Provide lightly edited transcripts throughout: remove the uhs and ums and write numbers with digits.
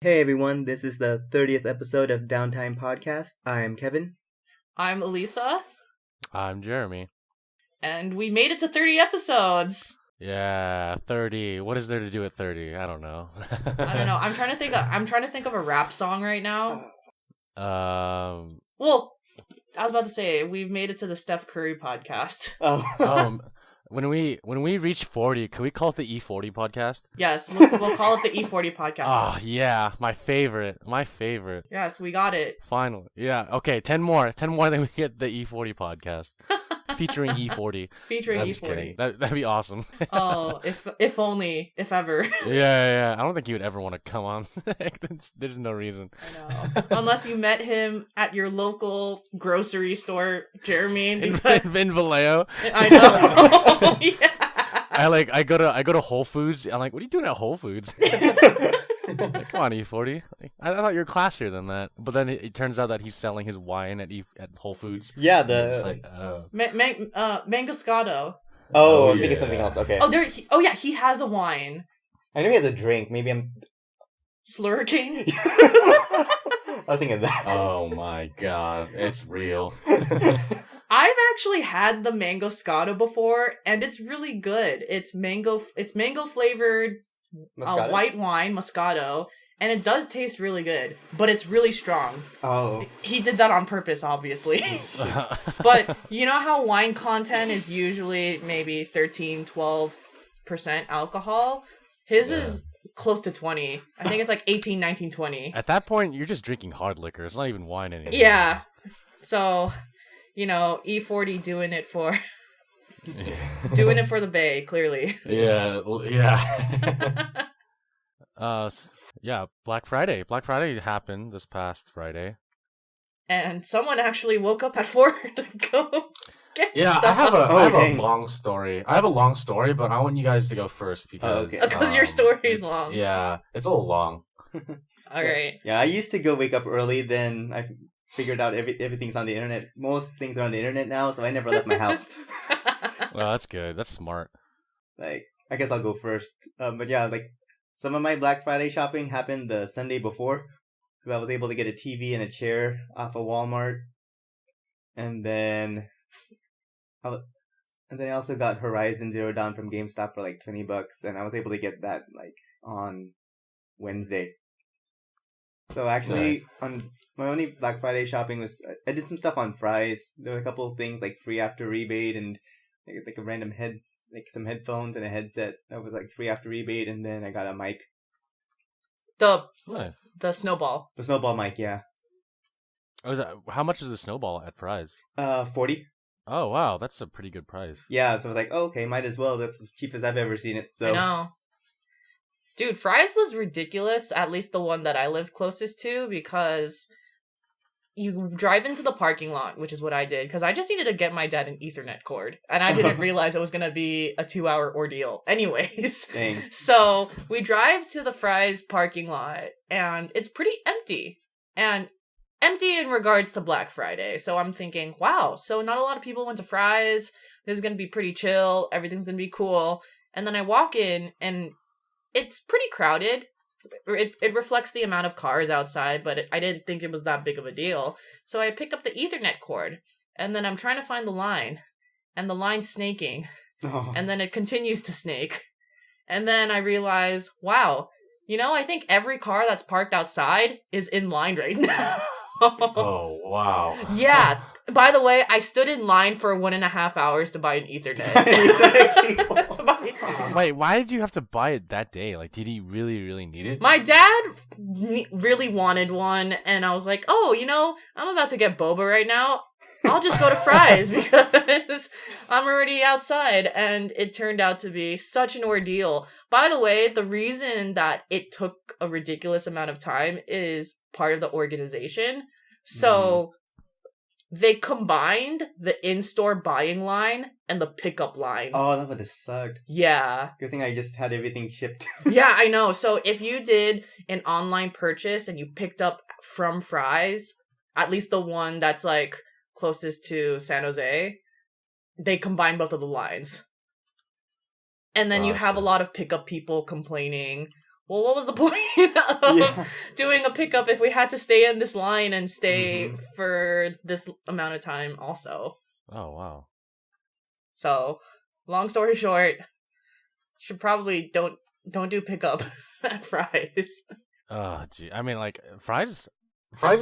Hey everyone, this is the 30th episode of Downtime Podcast. I'm Kevin. I'm Alyssa. I'm Jeremy. And we made it to 30 episodes. Yeah, 30. What is there to do at 30? I don't know. I don't know. I'm trying to think of a rap song right now. Well, I was about to say we've made it to the Steph Curry podcast. When we reach 40, can we call it the E40 podcast? Yes, we'll call it the E40 podcast. Oh, yeah, my favorite. Yes, we got it. Finally. Yeah, okay, 10 more, then we get the E40 podcast. Featuring E40. Featuring I'm E40. just kidding. That'd be awesome. Oh, if only, if ever. Yeah. I don't think he would ever want to come on. There's no reason. I know. Unless you met him at your local grocery store, Jeremy. In Vallejo. I know. Yeah. I go to Whole Foods. I'm like, what are you doing at Whole Foods? Like, come on, E40. I thought you were classier than that. But then it turns out that he's selling his wine at Whole Foods. Yeah, Mangoscato. Oh, I'm thinking something else. Okay. He has a wine. I know he has a drink. Maybe I'm... Slurricane? I was thinking that. Oh my god, it's real. I've actually had the Mangoscato before, and it's really good. It's mango flavored white wine, Moscato, and it does taste really good, but it's really strong. Oh. He did that on purpose, obviously. But you know how wine content is usually maybe 13, 12% alcohol? His is close to 20. I think it's like 18, 19, 20. At that point, you're just drinking hard liquor. It's not even wine anymore. Yeah. So, E40 doing it for the Bay, clearly. Yeah. Black Friday. Black Friday happened this past Friday. And someone actually woke up at 4 to go get stuff. I have a long story. But I want you guys to go first because your story's long. Yeah, it's a little long. All right. Yeah, I used to go wake up early, then I figured out everything's on the internet. Most things are on the internet now, so I never left my house. Well, that's good. That's smart. I guess I'll go first. But yeah, some of my Black Friday shopping happened the Sunday before, because I was able to get a TV and a chair off of Walmart, and then I also got Horizon Zero Dawn from GameStop for like $20, and I was able to get that on Wednesday. So actually, nice. On my only Black Friday shopping was I did some stuff on Fry's. There were a couple of things like free after rebate and like a random some headphones and a headset that was like free after rebate, and then I got a mic. The snowball. The snowball mic, yeah. How much is the snowball at Fry's? 40. Oh wow, that's a pretty good price. Yeah, so I was like, okay, might as well. That's as cheap as I've ever seen it. So I know. Dude, Fry's was ridiculous, at least the one that I live closest to, because you drive into the parking lot, which is what I did, because I just needed to get my dad an Ethernet cord, and I didn't realize it was going to be a 2-hour ordeal. Anyways, dang. So we drive to the Fry's parking lot, and it's pretty empty, and empty in regards to Black Friday. So I'm thinking, wow, so not a lot of people went to Fry's. This is going to be pretty chill. Everything's going to be cool. And then I walk in, and it's pretty crowded. It reflects the amount of cars outside, but I didn't think it was that big of a deal. So I pick up the Ethernet cord, and then I'm trying to find the line, and the line's snaking. Oh. And then it continues to snake. And then I realize, wow, I think every car that's parked outside is in line right now. Oh, wow. Yeah. By the way, I stood in line for 1.5 hours to buy an Ethernet. Wait, why did you have to buy it that day? Like, did he really, really need it? My dad really wanted one, and I was like, I'm about to get boba right now. I'll just go to Fry's because I'm already outside. And it turned out to be such an ordeal. By the way, the reason that it took a ridiculous amount of time is part of the organization. So they combined the in-store buying line and the pickup line. Oh, that would have sucked. Yeah. Good thing I just had everything shipped. Yeah, I know. So if you did an online purchase and you picked up from Fry's, at least the one that's like closest to San Jose, they combine both of the lines. And then you have a lot of pickup people complaining, well, what was the point of doing a pickup if we had to stay in this line and stay for this amount of time also? Oh, wow. So, long story short, should probably don't do pickup at Fry's. Oh, gee. I mean, like, Fry's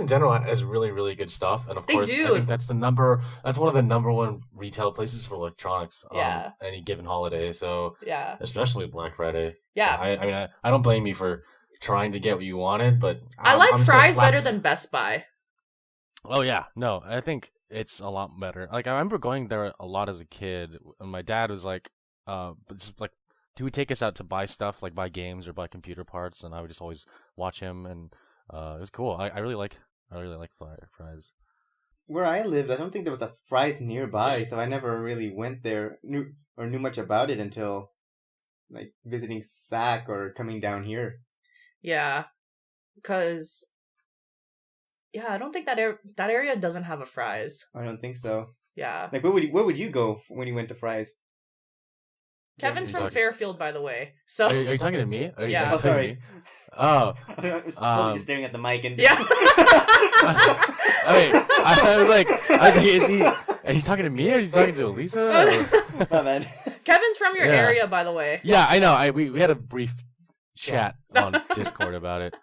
in general has really, really good stuff, and of course, I think that's one of the number one retail places for electronics on any given holiday. So especially Black Friday. Yeah, I mean, I don't blame you for trying to get what you wanted, but I like Fry's better than Best Buy. Oh yeah, no, I think it's a lot better. Like I remember going there a lot as a kid, and my dad was like, just like, he would take us out to buy stuff, like buy games or buy computer parts, and I would just always watch him and. It was cool. I really like Fry's. Where I lived, I don't think there was a Fry's nearby, so I never really went there knew much about it until like visiting SAC or coming down here. Yeah, because I don't think that area doesn't have a Fry's. I don't think so. Yeah. Like where would you go when you went to Fry's? Kevin's from Fairfield, by the way. So are you talking to me? Oh, sorry. Oh, I was totally just staring at the mic and yeah. I was like, is he's talking to me or is he talking to Alyssa? Oh, man. Kevin's from your area, by the way. Yeah, I know. We had a brief chat on Discord about it.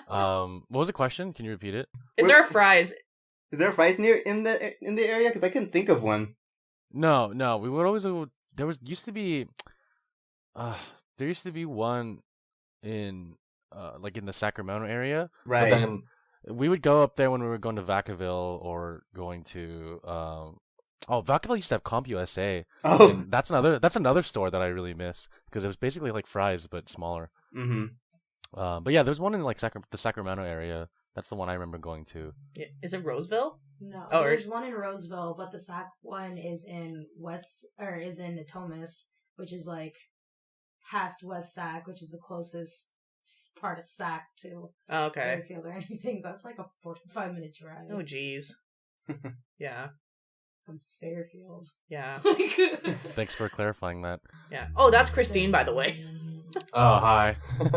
What was the question? Can you repeat it? Is there a Fry's? Is there a Fry's near in the area? Because I couldn't think of one. No. We would always go. There used to be one in like in the Sacramento area, right? But then we would go up there when we were going to Vacaville or going to Vacaville used to have CompUSA. Oh, and that's another store that I really miss because it was basically like Fry's but smaller. But yeah, there's one in like the Sacramento area. That's the one I remember going to. Yeah. Is it Roseville? No, there's one in Roseville, but the SAC one is in Natomas, which is like past West SAC, which is the closest part of SAC to Fairfield or anything. That's like a 45-minute drive. Oh, jeez. Yeah. From Fairfield. Yeah. Thanks for clarifying that. Yeah. Oh, that's Christine, by the way. Oh, hi.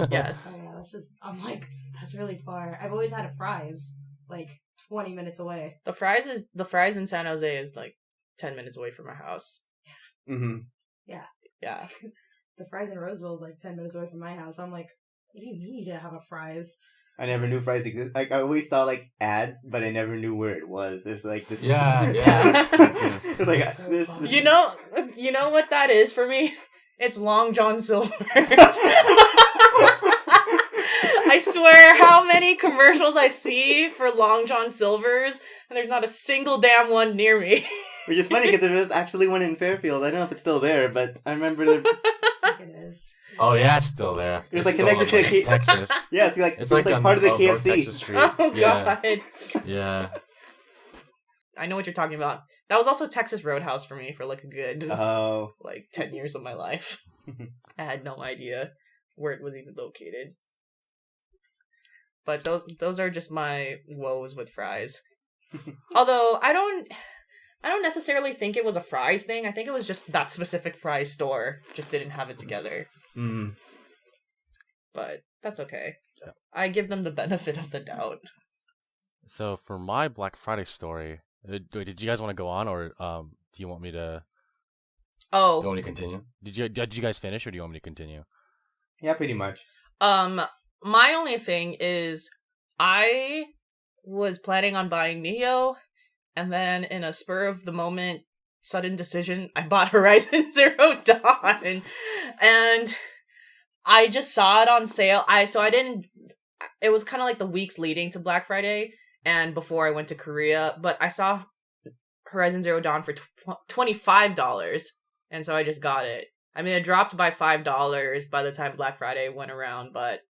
Yes. Oh, yeah, I'm like, that's really far. I've always had a Fry's, like, 20 minutes away. The Fry's in San Jose is like 10 minutes away from our house. Yeah. Yeah. The Fry's in Roseville is like 10 minutes away from my house. I'm like, what do you mean you didn't have a Fry's? I never knew Fry's existed. Like, I always saw like ads, but I never knew where it was. There's like this. Yeah. It's like this. You know what that is for me? It's Long John Silver's. I swear, how many commercials I see for Long John Silver's, and there's not a single damn one near me. Which is funny because there was actually one in Fairfield. I don't know if it's still there, but I remember there. I think it is. Oh yeah, it's still there. It's like connected to Texas. Yeah, it's like part of the KFC. Texas Street. Oh god. Yeah. I know what you're talking about. That was also Texas Roadhouse for me for like a good 10 years of my life. I had no idea where it was even located. But those are just my woes with Fry's. Although I don't necessarily think it was a Fry's thing. I think it was just that specific Fry's store just didn't have it together. But that's okay. Yeah. I give them the benefit of the doubt. So for my Black Friday story, did you guys want to go on, or do you want me to? Oh, do you want me to continue? Did you guys finish, or do you want me to continue? Yeah, pretty much. My only thing is I was planning on buying Neo, and then in a spur of the moment, sudden decision, I bought Horizon Zero Dawn, and I just saw it on sale. It was kind of like the weeks leading to Black Friday and before I went to Korea, but I saw Horizon Zero Dawn for $25, and so I just got it. I mean, it dropped by $5 by the time Black Friday went around, but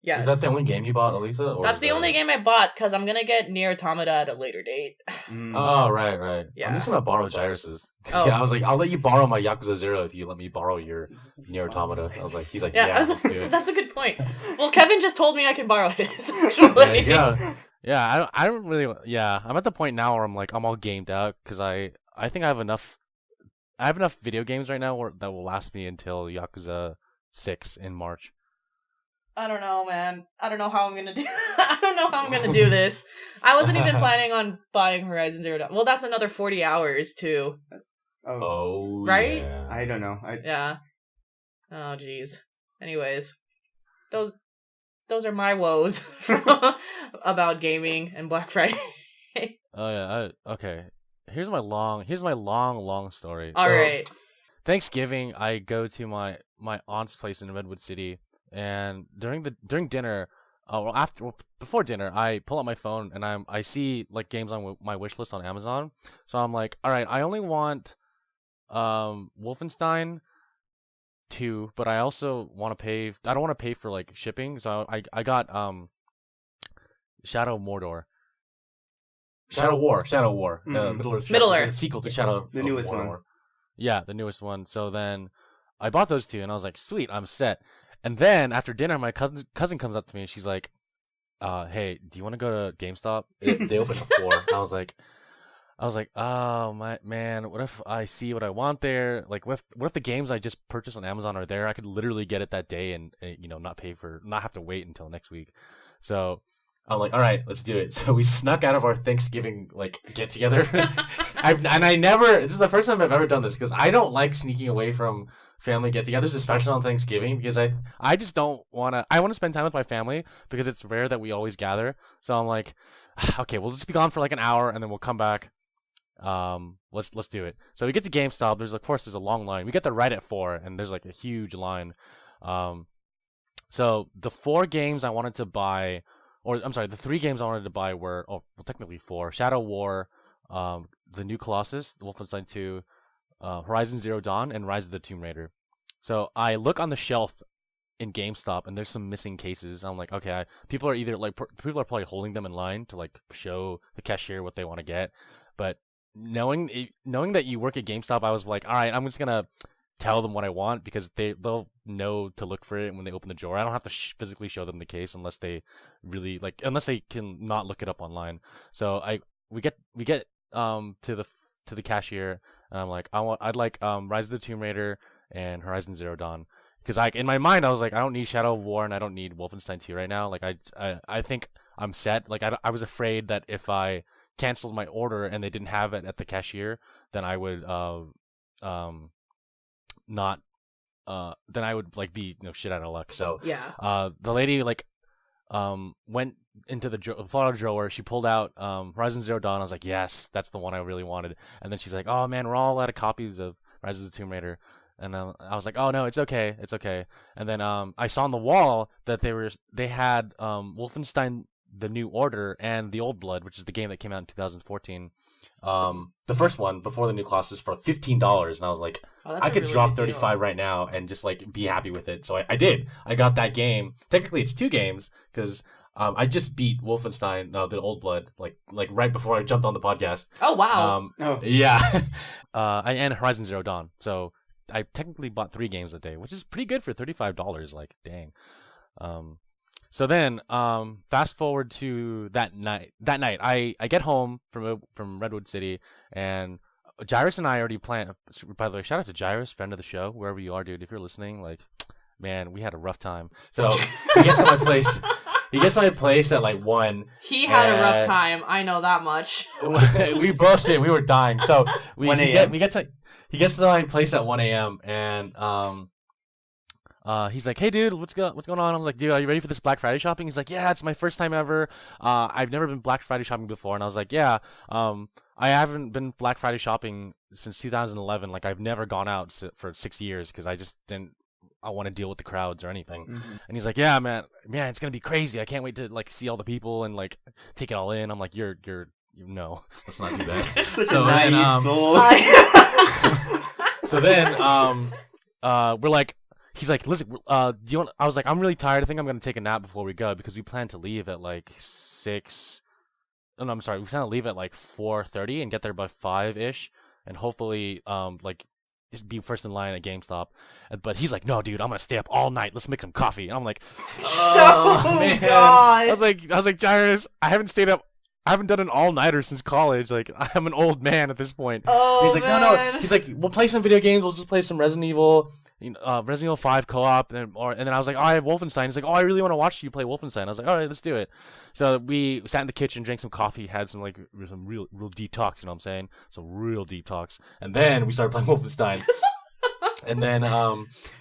yes. Is that the only game you bought, Alyssa? Or that's the only game I bought, because I'm gonna get Nier Automata at a later date. Oh, right. Yeah. I'm just gonna borrow Jairus's. Oh. Yeah, I was like, I'll let you borrow my Yakuza 0 if you let me borrow your Nier Automata. He's like, let's do it. That's a good point. Well, Kevin just told me I can borrow his, actually. Yeah, I don't really. Yeah, I'm at the point now where I'm like, I'm all gamed out because I think I have enough video games right now that will last me until Yakuza 6 in March. I don't know, man. I don't know how I'm gonna do. I don't know how I'm gonna do this. I wasn't even planning on buying Horizon Zero Dawn. Well, that's another 40 hours too. Oh, right? Yeah. I don't know. Yeah. Oh, jeez. Anyways, those are my woes about gaming and Black Friday. Oh yeah. Okay. Here's my long story. All right. Thanksgiving, I go to my aunt's place in Redwood City, and during dinner, before dinner, I pull out my phone and I see like games on my wish list on Amazon. So I'm like, all right, I only want Wolfenstein 2, but I also want to pay. I don't want to pay for like shipping, so I got Shadow of Mordor. Shadow War. Middle-earth. The sequel to Shadow the of newest Mordor. one. Yeah, the newest one. So then I bought those two, and I was like, sweet, I'm set. And then after dinner, my cousin comes up to me, and she's like, hey, do you want to go to GameStop? They open at 4. I was like, oh my man, what if I see what I want there? Like, what if the games I just purchased on Amazon are there? I could literally get it that day and not have to wait until next week. So I'm like, all right, let's do it. So we snuck out of our Thanksgiving like get together. This is the first time I've ever done this because I don't like sneaking away from family get-togethers, especially on Thanksgiving, because I just don't want to. I want to spend time with my family because it's rare that we always gather. So I'm like, okay, we'll just be gone for like an hour and then we'll come back. Let's do it. So we get to GameStop. There's a long line. We get there right at 4, and there's like a huge line. So the 4 games I wanted to buy, the 3 games I wanted to buy were, technically 4: Shadow War, the New Colossus, Wolfenstein 2, Horizon Zero Dawn, and Rise of the Tomb Raider. So I look on the shelf in GameStop, and there's some missing cases. I'm like, okay, people are probably holding them in line to like show the cashier what they want to get, but knowing that you work at GameStop, I was like, all right, I'm just gonna tell them what I want because they'll know to look for it when they open the drawer. I don't have to physically show them the case unless they can not look it up online. So we get to the cashier, and I'm like, I'd like Rise of the Tomb Raider and Horizon Zero Dawn, because in my mind I was like, I don't need Shadow of War and I don't need Wolfenstein 2 right now. Like I think I'm set. Like I was afraid that if I canceled my order and they didn't have it at the cashier, then I would then I would like be shit out of luck. So yeah, the lady went into the pulled out a drawer. She pulled out Horizon Zero Dawn. I was like, yes, that's the one I really wanted. And then she's like, oh man, we're all out of copies of Rise of the Tomb Raider. And I was like, oh no, it's okay. And then I saw on the wall that they had Wolfenstein: The New Order and The Old Blood, which is the game that came out in 2014. The first one before the New Colossus for $15, and I was like, I could drop 35 right now and just like be happy with it. So I did. I got that game. Technically, it's 2 games because I just beat Wolfenstein: The Old Blood like right before I jumped on the podcast. Oh wow! Yeah, and Horizon Zero Dawn. So I technically bought 3 games a day, which is pretty good for $35. Like, dang. So then, fast forward to that night. I get home from Redwood City, and Jairus and I already planned. By the way, shout out to Jairus, friend of the show, wherever you are, dude. If you're listening, like, man, we had a rough time. So he gets to my place. He gets to my place at like 1. He had a rough time. I know that much. We both did. We were dying. So 1 a.m. He gets to my place at 1 a.m. and he's like, hey dude, what's going on? I was like, dude, are you ready for this Black Friday shopping? He's like, yeah, it's my first time ever. I've never been Black Friday shopping before. And I was like, yeah, I haven't been Black Friday shopping since 2011. Like, I've never gone out for 6 years because I just didn't want to deal with the crowds or anything. Mm-hmm. And he's like, yeah, man, it's gonna be crazy. I can't wait to like see all the people and like take it all in. I'm like, no, let's not do that. Such a naive soul. So then, we're like, he's like, listen, do you want? I was like, I'm really tired. I think I'm gonna take a nap before we go because we plan to leave at like 6. Oh, no, I'm sorry. We plan to leave at like 4:30 and get there by 5-ish, and hopefully, just be first in line at GameStop. But he's like, no, dude, I'm gonna stay up all night. Let's make some coffee. And I'm like, oh man. God. I was like, Jairus, I haven't done an all-nighter since college. Like, I'm an old man at this point. Oh, and he's like, man. no. He's like, we'll play some video games. We'll just play some Resident Evil. Resident Evil 5 co-op, and then I was like, oh, I have Wolfenstein. He's like, oh, I really want to watch you play Wolfenstein. I was like, all right, let's do it. So we sat in the kitchen, drank some coffee, had some real deep talks. You know what I'm saying? Some real deep talks, and then we started playing Wolfenstein. And then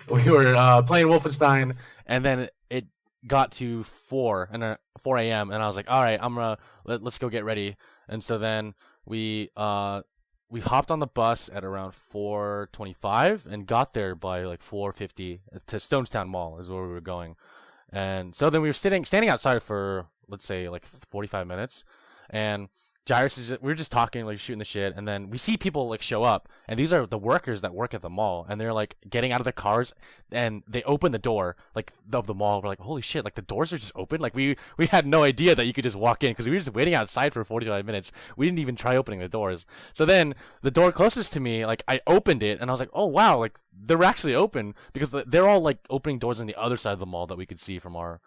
we were playing Wolfenstein, and then it got to 4 a.m. and I was like, all right, let's go get ready. And so then we hopped on the bus at around 4:25 and got there by like 4:50 to Stonestown Mall is where we were going. And so then we were standing outside for, let's say, like 45 minutes, and we were just talking, like shooting the shit, and then we see people like show up, and these are the workers that work at the mall, and they're like getting out of their cars, and they open the door like of the mall. We're like, holy shit, like the doors are just open. Like we had no idea that you could just walk in because we were just waiting outside for 45 minutes. We didn't even try opening the doors. So then the door closest to me, like I opened it, and I was like, oh wow, like they're actually open, because they're all like opening doors on the other side of the mall that we could see from our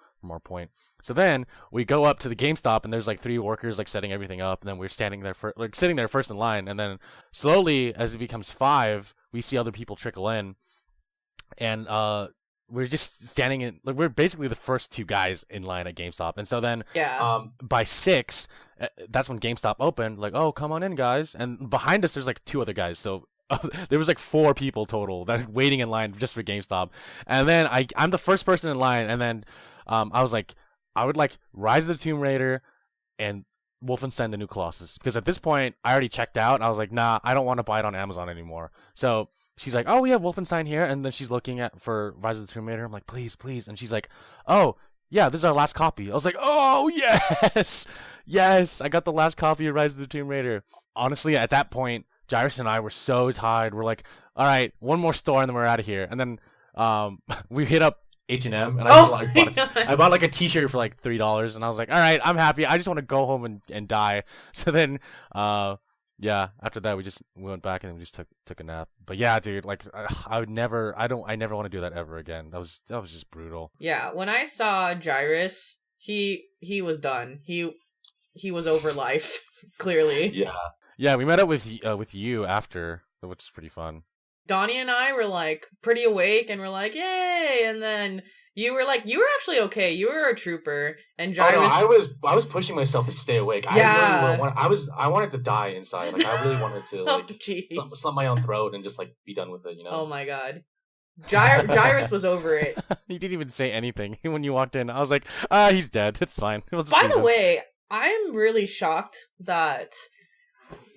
point. So then we go up to the GameStop, and there's like 3 workers like setting everything up, and then we're standing there sitting there first in line, and then slowly as it becomes 5, we see other people trickle in, and we're just standing in, like we're basically the first 2 guys in line at GameStop. And so then by 6, that's when GameStop opened, like, oh, come on in, guys. And behind us there's like 2 other guys, so there was like 4 people total that were waiting in line just for GameStop. And then I'm the first person in line, and then I was like, I would like Rise of the Tomb Raider and Wolfenstein: The New Colossus, because at this point I already checked out, and I was like, nah, I don't want to buy it on Amazon anymore. So she's like, oh, we have Wolfenstein here, and then she's looking for Rise of the Tomb Raider. I'm like, please, and she's like, oh yeah, this is our last copy. I was like, oh yes, I got the last copy of Rise of the Tomb Raider. Honestly, at that point, Jairus and I were so tired. We're like, all right, one more store and then we're out of here. And then we hit up H&M, and I bought like a t-shirt for like $3, and I was like, all right, I'm happy. I just want to go home and die. So then after that we went back and we just took a nap. But yeah, dude, like I never want to do that ever again. That was just brutal. Yeah, when I saw Jairus, he was done. He was over life, clearly. Yeah, we met up with you after, which is pretty fun. Donnie and I were like pretty awake, and we're like, yay! And then you were like, you were actually okay. You were a trooper, and Jairus. Oh, no, I was pushing myself to stay awake. Yeah. I wanted to die inside. Like I really wanted to like slit my own throat and just like be done with it. You know. Oh my god. Jairus was over it. He didn't even say anything when you walked in. I was like, he's dead. It's fine. By the way, I'm really shocked that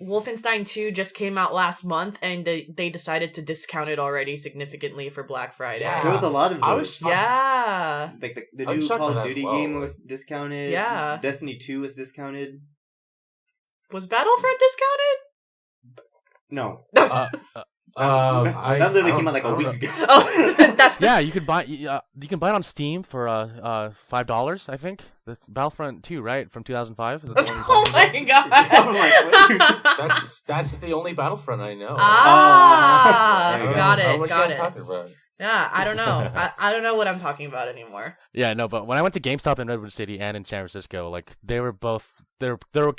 Wolfenstein 2 just came out last month, and they decided to discount it already significantly for Black Friday. Yeah. There was a lot of those. Yeah. Like the new Call of Duty game was discounted. Yeah. Destiny 2 was discounted. Was Battlefront discounted? No. That literally came out like a week ago. Yeah, you can buy it on Steam for $5, I think. That's Battlefront 2, right, from 2005. Is it oh my god! That's the only Battlefront I know. Got it. What are you guys talking about? Yeah, I don't know. I don't know what I'm talking about anymore. Yeah, no, but when I went to GameStop in Redwood City and in San Francisco, like there were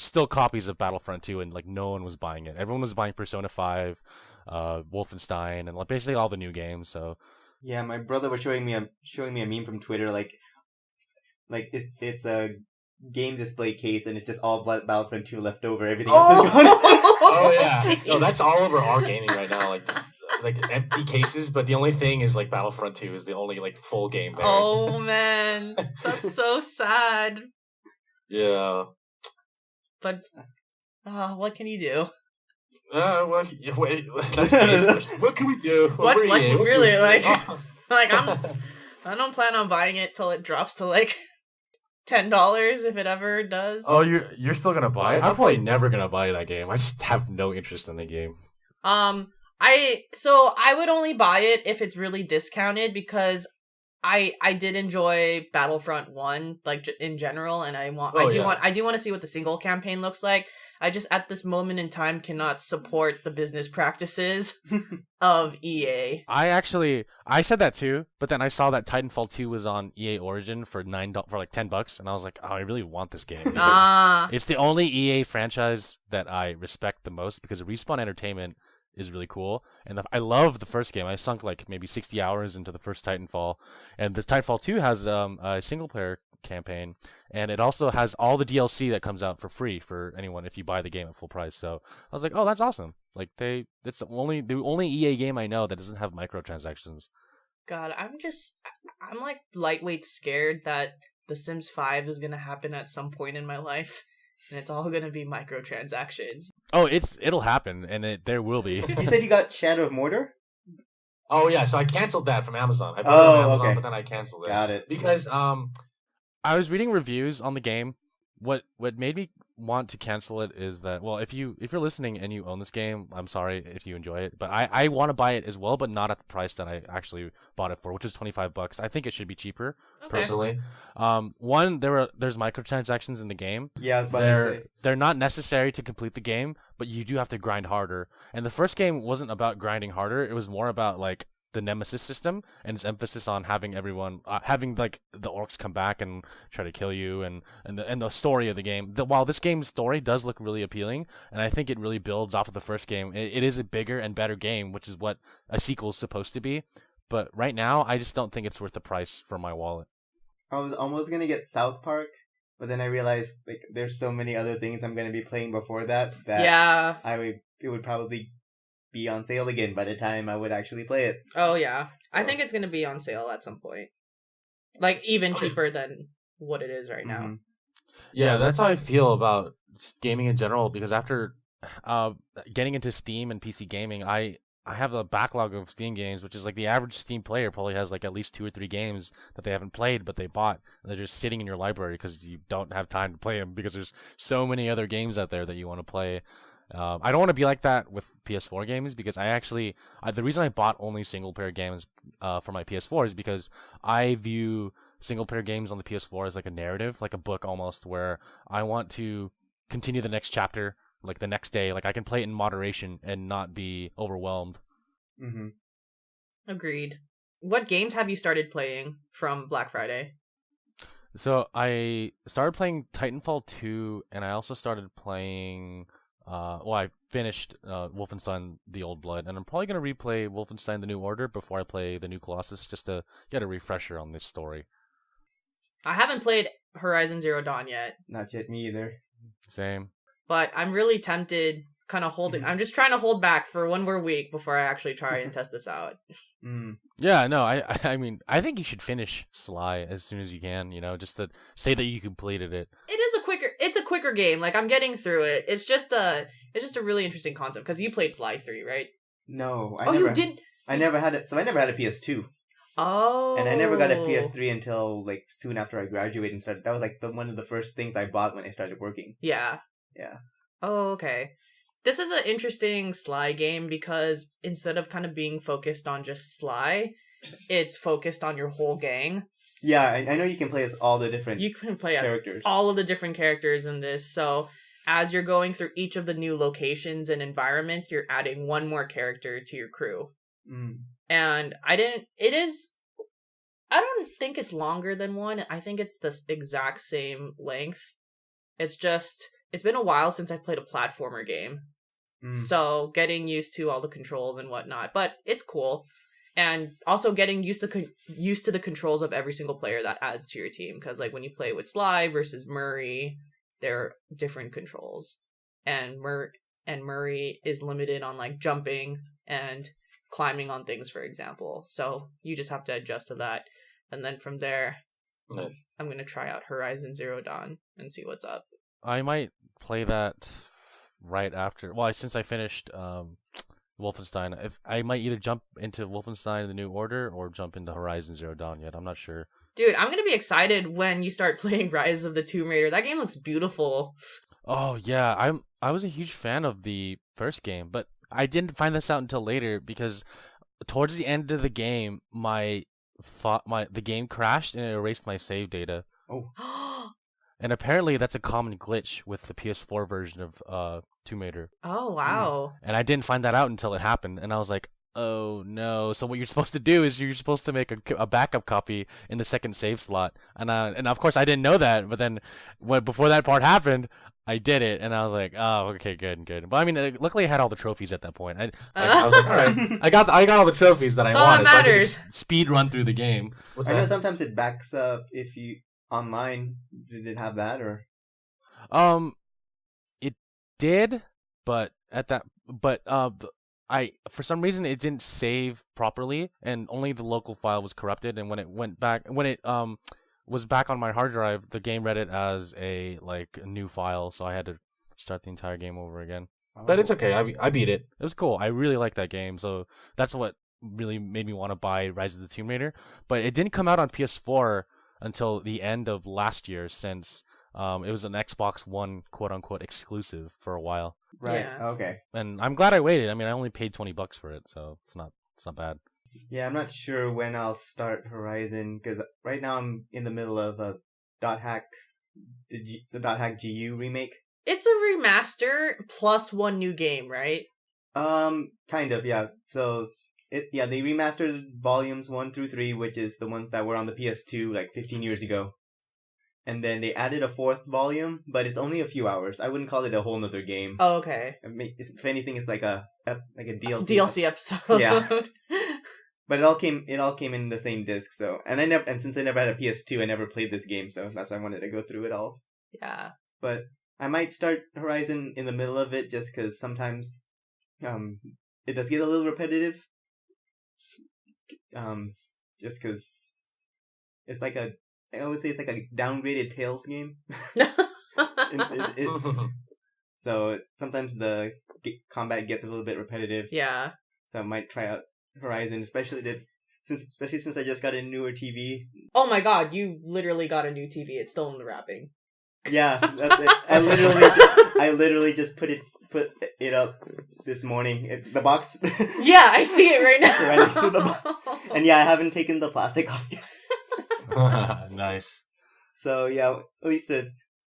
still copies of Battlefront 2, and like no one was buying it. Everyone was buying Persona 5, Wolfenstein, and like basically all the new games. So yeah, my brother was showing me a meme from Twitter, like it's a game display case, and it's just all Battlefront 2 left over. Everything else is gone. Oh yeah, no, that's all over our gaming right now. Like just like empty cases, but the only thing is like Battlefront 2 is the only like full game there. Oh man, that's so sad. Yeah, but what can you do? Wait, what can we do? What really like? Like I don't plan on buying it till it drops to like $10 if it ever does. Oh, you're still gonna buy it? I'm probably never gonna buy that game. I just have no interest in the game. I would only buy it if it's really discounted, because I did enjoy Battlefront 1 like in general, and I do want to see what the single campaign looks like. I just at this moment in time cannot support the business practices of EA. I said that too, but then I saw that Titanfall 2 was on EA Origin for like $10, and I was like, oh, I really want this game because it's the only EA franchise that I respect the most, because Respawn Entertainment is really cool. And I love the first game. I sunk like maybe 60 hours into the first Titanfall, and this Titanfall 2 has a single player campaign, and it also has all the DLC that comes out for free for anyone if you buy the game at full price. So I was like, oh, that's awesome. Like it's the only EA game I know that doesn't have microtransactions. God, I'm like lightweight scared that The Sims 5 is gonna happen at some point in my life, and it's all gonna be microtransactions. Oh, it'll happen, and there will be. You said you got Shadow of Mordor? Oh yeah, so I canceled that from Amazon. I bought it on Amazon, okay. but then I canceled it. Got it. Because I was reading reviews on the game. What made me want to cancel it is that, well, if you're listening and you own this game, I'm sorry if you enjoy it, but I want to buy it as well, but not at the price that I actually bought it for, which is $25. I think it should be cheaper, personally. One, there's microtransactions in the game. Yeah, I was about to say. They're not necessary to complete the game, but you do have to grind harder. And the first game wasn't about grinding harder; it was more about like the nemesis system and its emphasis on having everyone having like the orcs come back and try to kill you, and the story of the game. While this game's story does look really appealing, and I think it really builds off of the first game, it is a bigger and better game, which is what a sequel is supposed to be. But right now, I just don't think it's worth the price for my wallet. I was almost gonna get South Park, but then I realized like there's so many other things I'm gonna be playing before that yeah, it would probably be on sale again by the time I would actually play it. Oh yeah, so. I think it's gonna be on sale at some point, like even cheaper than what it is right now. Yeah, that's how I feel about gaming in general, because after getting into Steam and PC gaming, I have a backlog of Steam games, which is like the average Steam player probably has like at least 2 or 3 games that they haven't played, but they bought. And they're just sitting in your library because you don't have time to play them, because there's so many other games out there that you want to play. I don't want to be like that with PS4 games, because the reason I bought only single player games for my PS4 is because I view single player games on the PS4 as like a narrative, like a book almost, where I want to continue the next chapter like the next day. Like I can play it in moderation and not be overwhelmed. Agreed. What games have you started playing from Black Friday? So I started playing Titanfall 2, and I also started playing I finished Wolfenstein The Old Blood, and I'm probably going to replay Wolfenstein The New Order before I play The New Colossus, just to get a refresher on this story. I haven't played Horizon Zero Dawn yet. Not yet, me either. Same. But I'm really tempted, kind of holding... I'm just trying to hold back for one more week before I actually try and test this out. Yeah, no, I mean, I think you should finish Sly as soon as you can, just to say that you completed it. It's a quicker game. Like, I'm getting through it. It's just a really interesting concept, because you played Sly 3, right? No, you didn't? I never had it. So I never had a PS2. Oh. And I never got a PS3 until like soon after I graduated and started. That was like one of the first things I bought when I started working. Yeah. Yeah. Oh, okay. This is an interesting Sly game, because instead of kind of being focused on just Sly, it's focused on your whole gang. Yeah, I know you can play as all the different You can play characters. As all of the different characters in this. So as you're going through each of the new locations and environments, you're adding one more character to your crew. And I don't think it's longer than one. I think it's the exact same length. It's been a while since I've played a platformer game. So getting used to all the controls and whatnot, but it's cool. And also getting used to the controls of every single player that adds to your team, because like when you play with Sly versus Murray, there are different controls, and Murray is limited on like jumping and climbing on things, for example. So you just have to adjust to that, and then from there, nice. I'm gonna try out Horizon Zero Dawn and see what's up. I might play that right after. Well, since I finished Wolfenstein, I might either jump into Wolfenstein: The New Order or jump into Horizon Zero Dawn yet. I'm not sure. Dude, I'm gonna be excited when you start playing Rise of the Tomb Raider. That game looks beautiful. Oh yeah, I was a huge fan of the first game, but I didn't find this out until later, because towards the end of the game, the game crashed and it erased my save data. Oh. And apparently that's a common glitch with the PS4 version of Tomb Raider. Oh, wow. And I didn't find that out until it happened, and I was like, oh no. So what you're supposed to do is you're supposed to make a backup copy in the second save slot. And of course I didn't know that, but then before that part happened, I did it, and I was like, "Oh, okay, good." But I mean, luckily I had all the trophies at that point. I was like, "All right, I got all the trophies that I wanted, so I could just speed run through the game." I know sometimes it backs up if you online. Did it have that or? It did, but I for some reason it didn't save properly, and only the local file was corrupted. And when it was back on my hard drive, the game read it as a new file, so I had to start the entire game over again. But it's okay. I beat it. It was cool. I really liked that game, so that's what really made me want to buy Rise of the Tomb Raider. But it didn't come out on PS4 until the end of last year, since it was an Xbox One quote unquote exclusive for a while. Right. Yeah. Okay. And I'm glad I waited. I mean, I only paid $20 for it, so it's not bad. Yeah, I'm not sure when I'll start Horizon, because right now I'm in the middle of a .hack, the .hack GU remake. It's a remaster plus one new game, right? Kind of, yeah. So, they remastered volumes 1 through 3, which is the ones that were on the PS2 15 years ago. And then they added a 4th volume, but it's only a few hours. I wouldn't call it a whole nother game. Oh, okay. If anything, it's like a DLC. DLC episode. Yeah. But it all came in the same disc, so and since I never had a PS2, I never played this game, so that's why I wanted to go through it all. Yeah. But I might start Horizon in the middle of it just because sometimes it does get a little repetitive. Just because it's I would say it's like a downgraded Tales game. So sometimes the combat gets a little bit repetitive. Yeah. So I might try out Horizon, especially since I just got a newer TV. Oh my god, you literally got a new TV. It's still in the wrapping. Yeah, that's it. I literally just put it up this morning. The box. Yeah, I see it right now. Right next to the box. And yeah, I haven't taken the plastic off yet. Nice. So yeah, at least to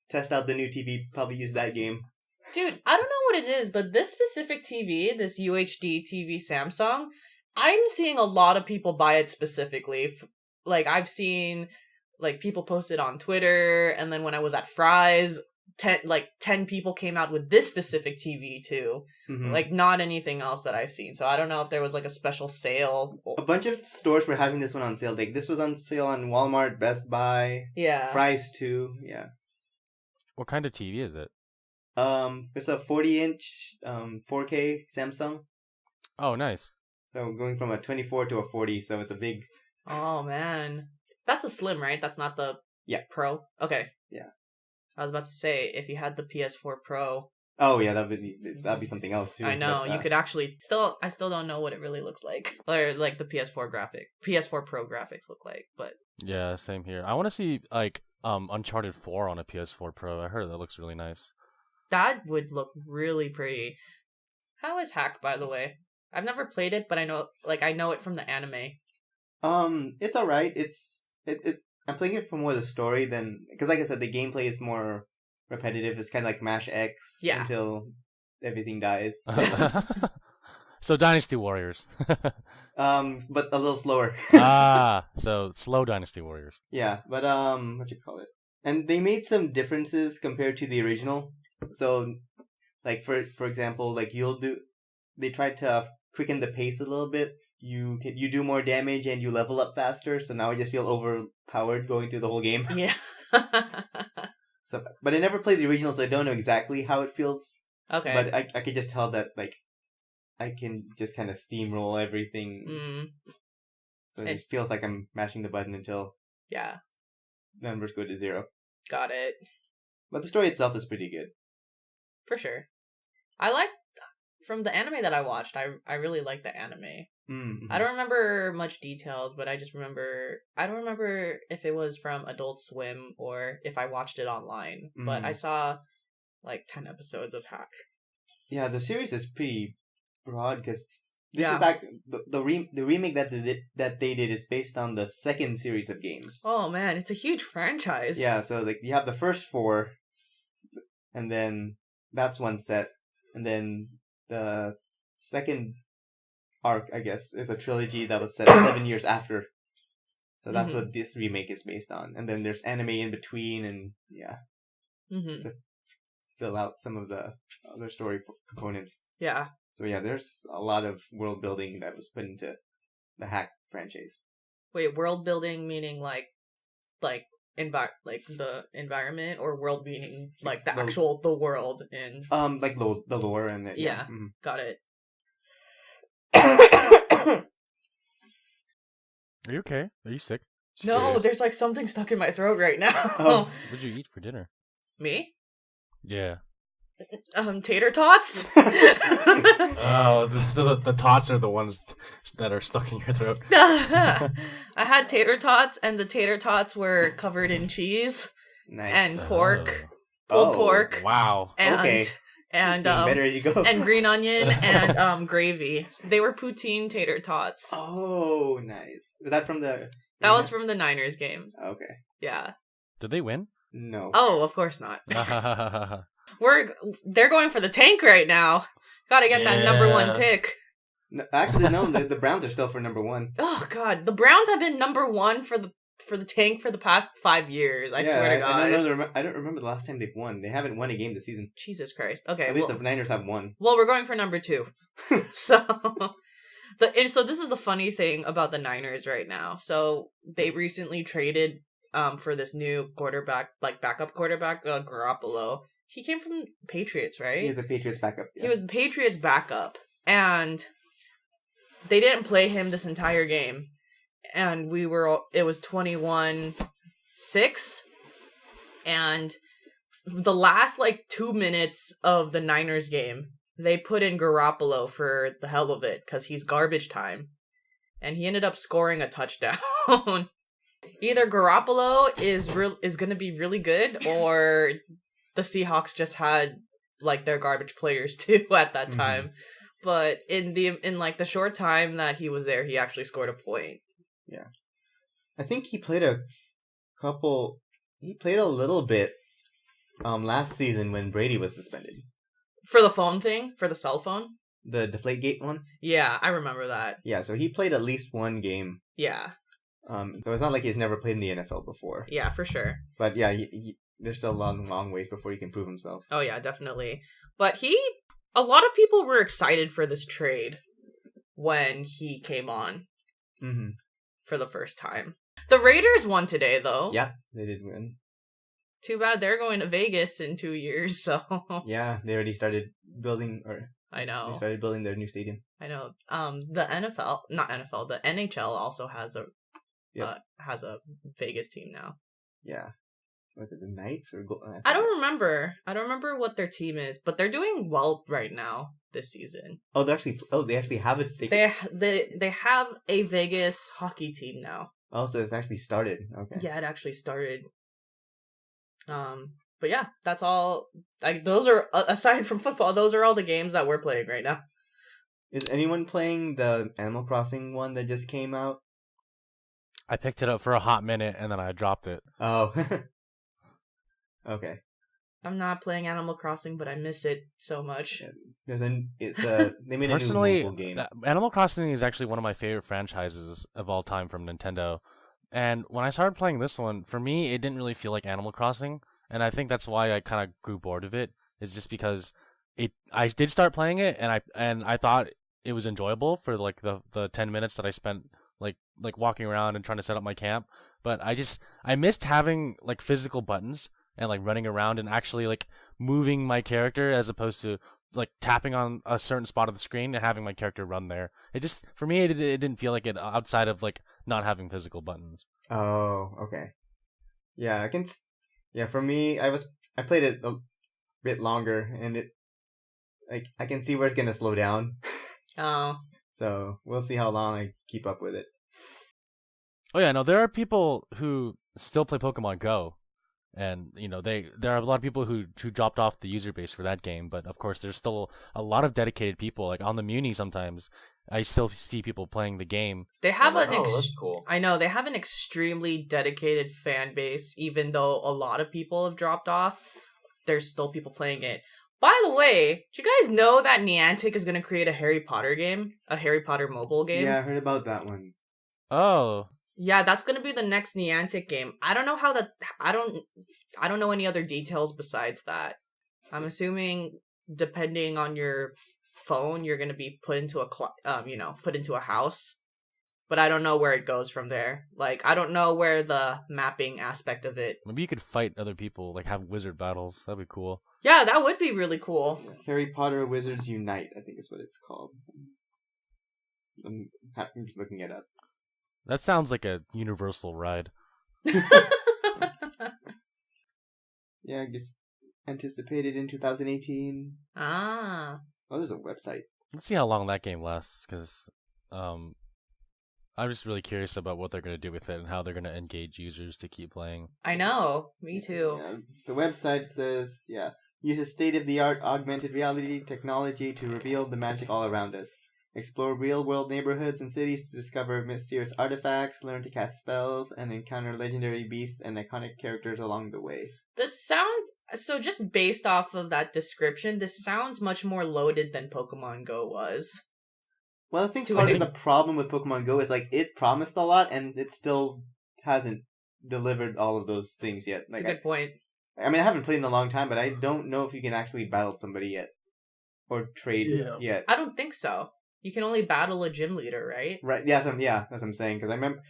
test out the new TV, probably use that game. Dude, I don't know what it is, but this specific TV, this UHD TV Samsung, I'm seeing a lot of people buy it specifically. I've seen people post it on Twitter, and then when I was at Fry's, 10 people came out with this specific TV too. Mm-hmm. Not anything else that I've seen. So I don't know if there was a special sale. A bunch of stores were having this one on sale. This was on sale on Walmart, Best Buy, Fry's too. Yeah. What kind of TV is it? It's a 40-inch 4K Samsung. Oh, nice. So going from a 24 to a 40, so it's a big... Oh, man. That's a Slim, right? That's not the Pro? Okay. Yeah. I was about to say, if you had the PS4 Pro... Oh, yeah, that'd be something else, too. I know, you could actually... I still don't know what it really looks like. Or, the PS4 Pro graphics look like, but... Yeah, same here. I want to see, Uncharted 4 on a PS4 Pro. I heard that looks really nice. That would look really pretty. How is Hack, by the way? I've never played it, but I know it from the anime. It's alright. I'm playing it for more the story than... Because like I said, the gameplay is more repetitive. It's kind of like Mash X until everything dies. So Dynasty Warriors. But a little slower. So slow Dynasty Warriors. Yeah, but what you call it? And they made some differences compared to the original. So, for example, they tried to quicken the pace a little bit. You do more damage and you level up faster. So now I just feel overpowered going through the whole game. Yeah. So, but I never played the original, so I don't know exactly how it feels. Okay. But I could just tell that I can just kind of steamroll everything. Mm. So it just feels like I'm mashing the button until numbers go to 0. Got it. But the story itself is pretty good. For sure. From the anime that I watched, I really liked the anime. Mm-hmm. I don't remember much details, but I don't remember if it was from Adult Swim or if I watched it online. Mm-hmm. But I saw 10 episodes of Hack. Yeah, the series is pretty broad because this is the remake that they did is based on the second series of games. Oh man, it's a huge franchise. Yeah, so you have the first 4, and then that's one set, and then the second arc, I guess, is a trilogy that was set 7 years after. So that's what this remake is based on, and then there's anime in between, and yeah. Mm-hmm. fill out some of the other story components. Yeah. So yeah, there's a lot of world building that was put into the Hack franchise. Wait, world building meaning like the environment, or world meaning like the world in like the lore and yeah. Mm-hmm. Got it. Are you okay? Are you sick? No, there's like something stuck in my throat right now. Oh. What'd you eat for dinner? Me? Yeah. Tater tots? Oh, the tots are the ones that are stuck in your throat. I had tater tots, and the tater tots were covered in cheese. Nice. And pork. Pulled pork. Wow. And, okay. And better as you go. And green onion and gravy. They were poutine tater tots. Oh, nice. Was that from the... That was from the Niners game. Okay. Yeah. Did they win? No. Oh, of course not. They're going for the tank right now. Gotta get that number 1 pick. No, actually, no. The Browns are still for number 1. Oh God, the Browns have been number 1 for the tank for the past 5 years. I swear to God. I don't remember the last time they've won. They haven't won a game this season. Jesus Christ. Okay. At least the Niners have won. Well, we're going for number 2. So this is the funny thing about the Niners right now. So they recently traded for this new quarterback, like backup quarterback, Garoppolo. He came from Patriots, right? He was the Patriots backup. Yeah. He was the Patriots backup, and they didn't play him this entire game. And it was 21-6, and the last 2 minutes of the Niners game, they put in Garoppolo for the hell of it, because he's garbage time. And he ended up scoring a touchdown. Either Garoppolo is going to be really good, or the Seahawks just had their garbage players too at that time. Mm-hmm. But in the short time that he was there, he actually scored a point. Yeah. I think he played a little bit last season when Brady was suspended. For the phone thing? For the cell phone? The Deflategate one? Yeah, I remember that. Yeah, so he played at least one game. Yeah. So it's not like he's never played in the NFL before. Yeah, for sure. But yeah, there's still a long ways before he can prove himself. Oh yeah, definitely. But a lot of people were excited for this trade when he came on. Mm-hmm. For the first time. The Raiders won today, though. Yeah, they did win. Too bad they're going to Vegas in 2 years, so... Yeah, they already started building, I know. They started building their new stadium. I know. The NHL also has a Vegas team now. Yeah. Was it the Knights or I don't remember. I don't remember what their team is, but they're doing well right now this season. Oh, they actually have it. They have a Vegas hockey team now. Oh, so it's actually started. Okay. Yeah, it actually started. But yeah, that's all. Those are, aside from football, those are all the games that we're playing right now. Is anyone playing the Animal Crossing one that just came out? I picked it up for a hot minute and then I dropped it. Oh. Okay. I'm not playing Animal Crossing, but I miss it so much. They made Personally, a new mobile game. Animal Crossing is actually one of my favorite franchises of all time from Nintendo. And when I started playing this one, for me, it didn't really feel like Animal Crossing. And I think that's why I kind of grew bored of it. It's just because I did start playing it, and I thought it was enjoyable for the 10 minutes that I spent like walking around and trying to set up my camp. But I missed having physical buttons and running around and actually moving my character, as opposed to tapping on a certain spot of the screen and having my character run there. It just, for me, it didn't feel like it outside of not having physical buttons. Oh, okay. Yeah, for me, I played it a bit longer, and I can see where it's gonna slow down. Oh. So we'll see how long I keep up with it. Oh yeah, no, there are people who still play Pokemon Go. And, there are a lot of people who dropped off the user base for that game. But, of course, there's still a lot of dedicated people. On the Muni sometimes, I still see people playing the game. They have that's cool. I know, they have an extremely dedicated fan base. Even though a lot of people have dropped off, there's still people playing it. By the way, do you guys know that Niantic is going to create a Harry Potter game? A Harry Potter mobile game? Yeah, I heard about that one. Oh. Yeah, that's gonna be the next Niantic game. I don't know how that. I don't know any other details besides that. I'm assuming depending on your phone, you're going to be put into a house. But I don't know where it goes from there. Like, I don't know where the mapping aspect of it. Maybe you could fight other people, like have wizard battles. That'd be cool. Yeah, that would be really cool. Harry Potter Wizards Unite, I think is what it's called. I'm just looking it up. That sounds like a universal ride. Yeah, I guess anticipated in 2018. Ah. Oh, there's a website. Let's see how long that game lasts, because I'm just really curious about what they're going to do with it and how they're going to engage users to keep playing. I know. Me too. Yeah, the website says, uses state-of-the-art augmented reality technology to reveal the magic all around us. Explore real-world neighborhoods and cities to discover mysterious artifacts, learn to cast spells, and encounter legendary beasts and iconic characters along the way. So just based off of that description, this sounds much more loaded than Pokemon Go was. Well, I think part of the problem with Pokemon Go is, like, it promised a lot, and it still hasn't delivered all of those things yet. Like, that's a good point. I mean, I haven't played in a long time, but I don't know if you can actually battle somebody yet. Or trade yet. I don't think so. You can only battle a gym leader, right? Right, that's what I'm saying, because I remember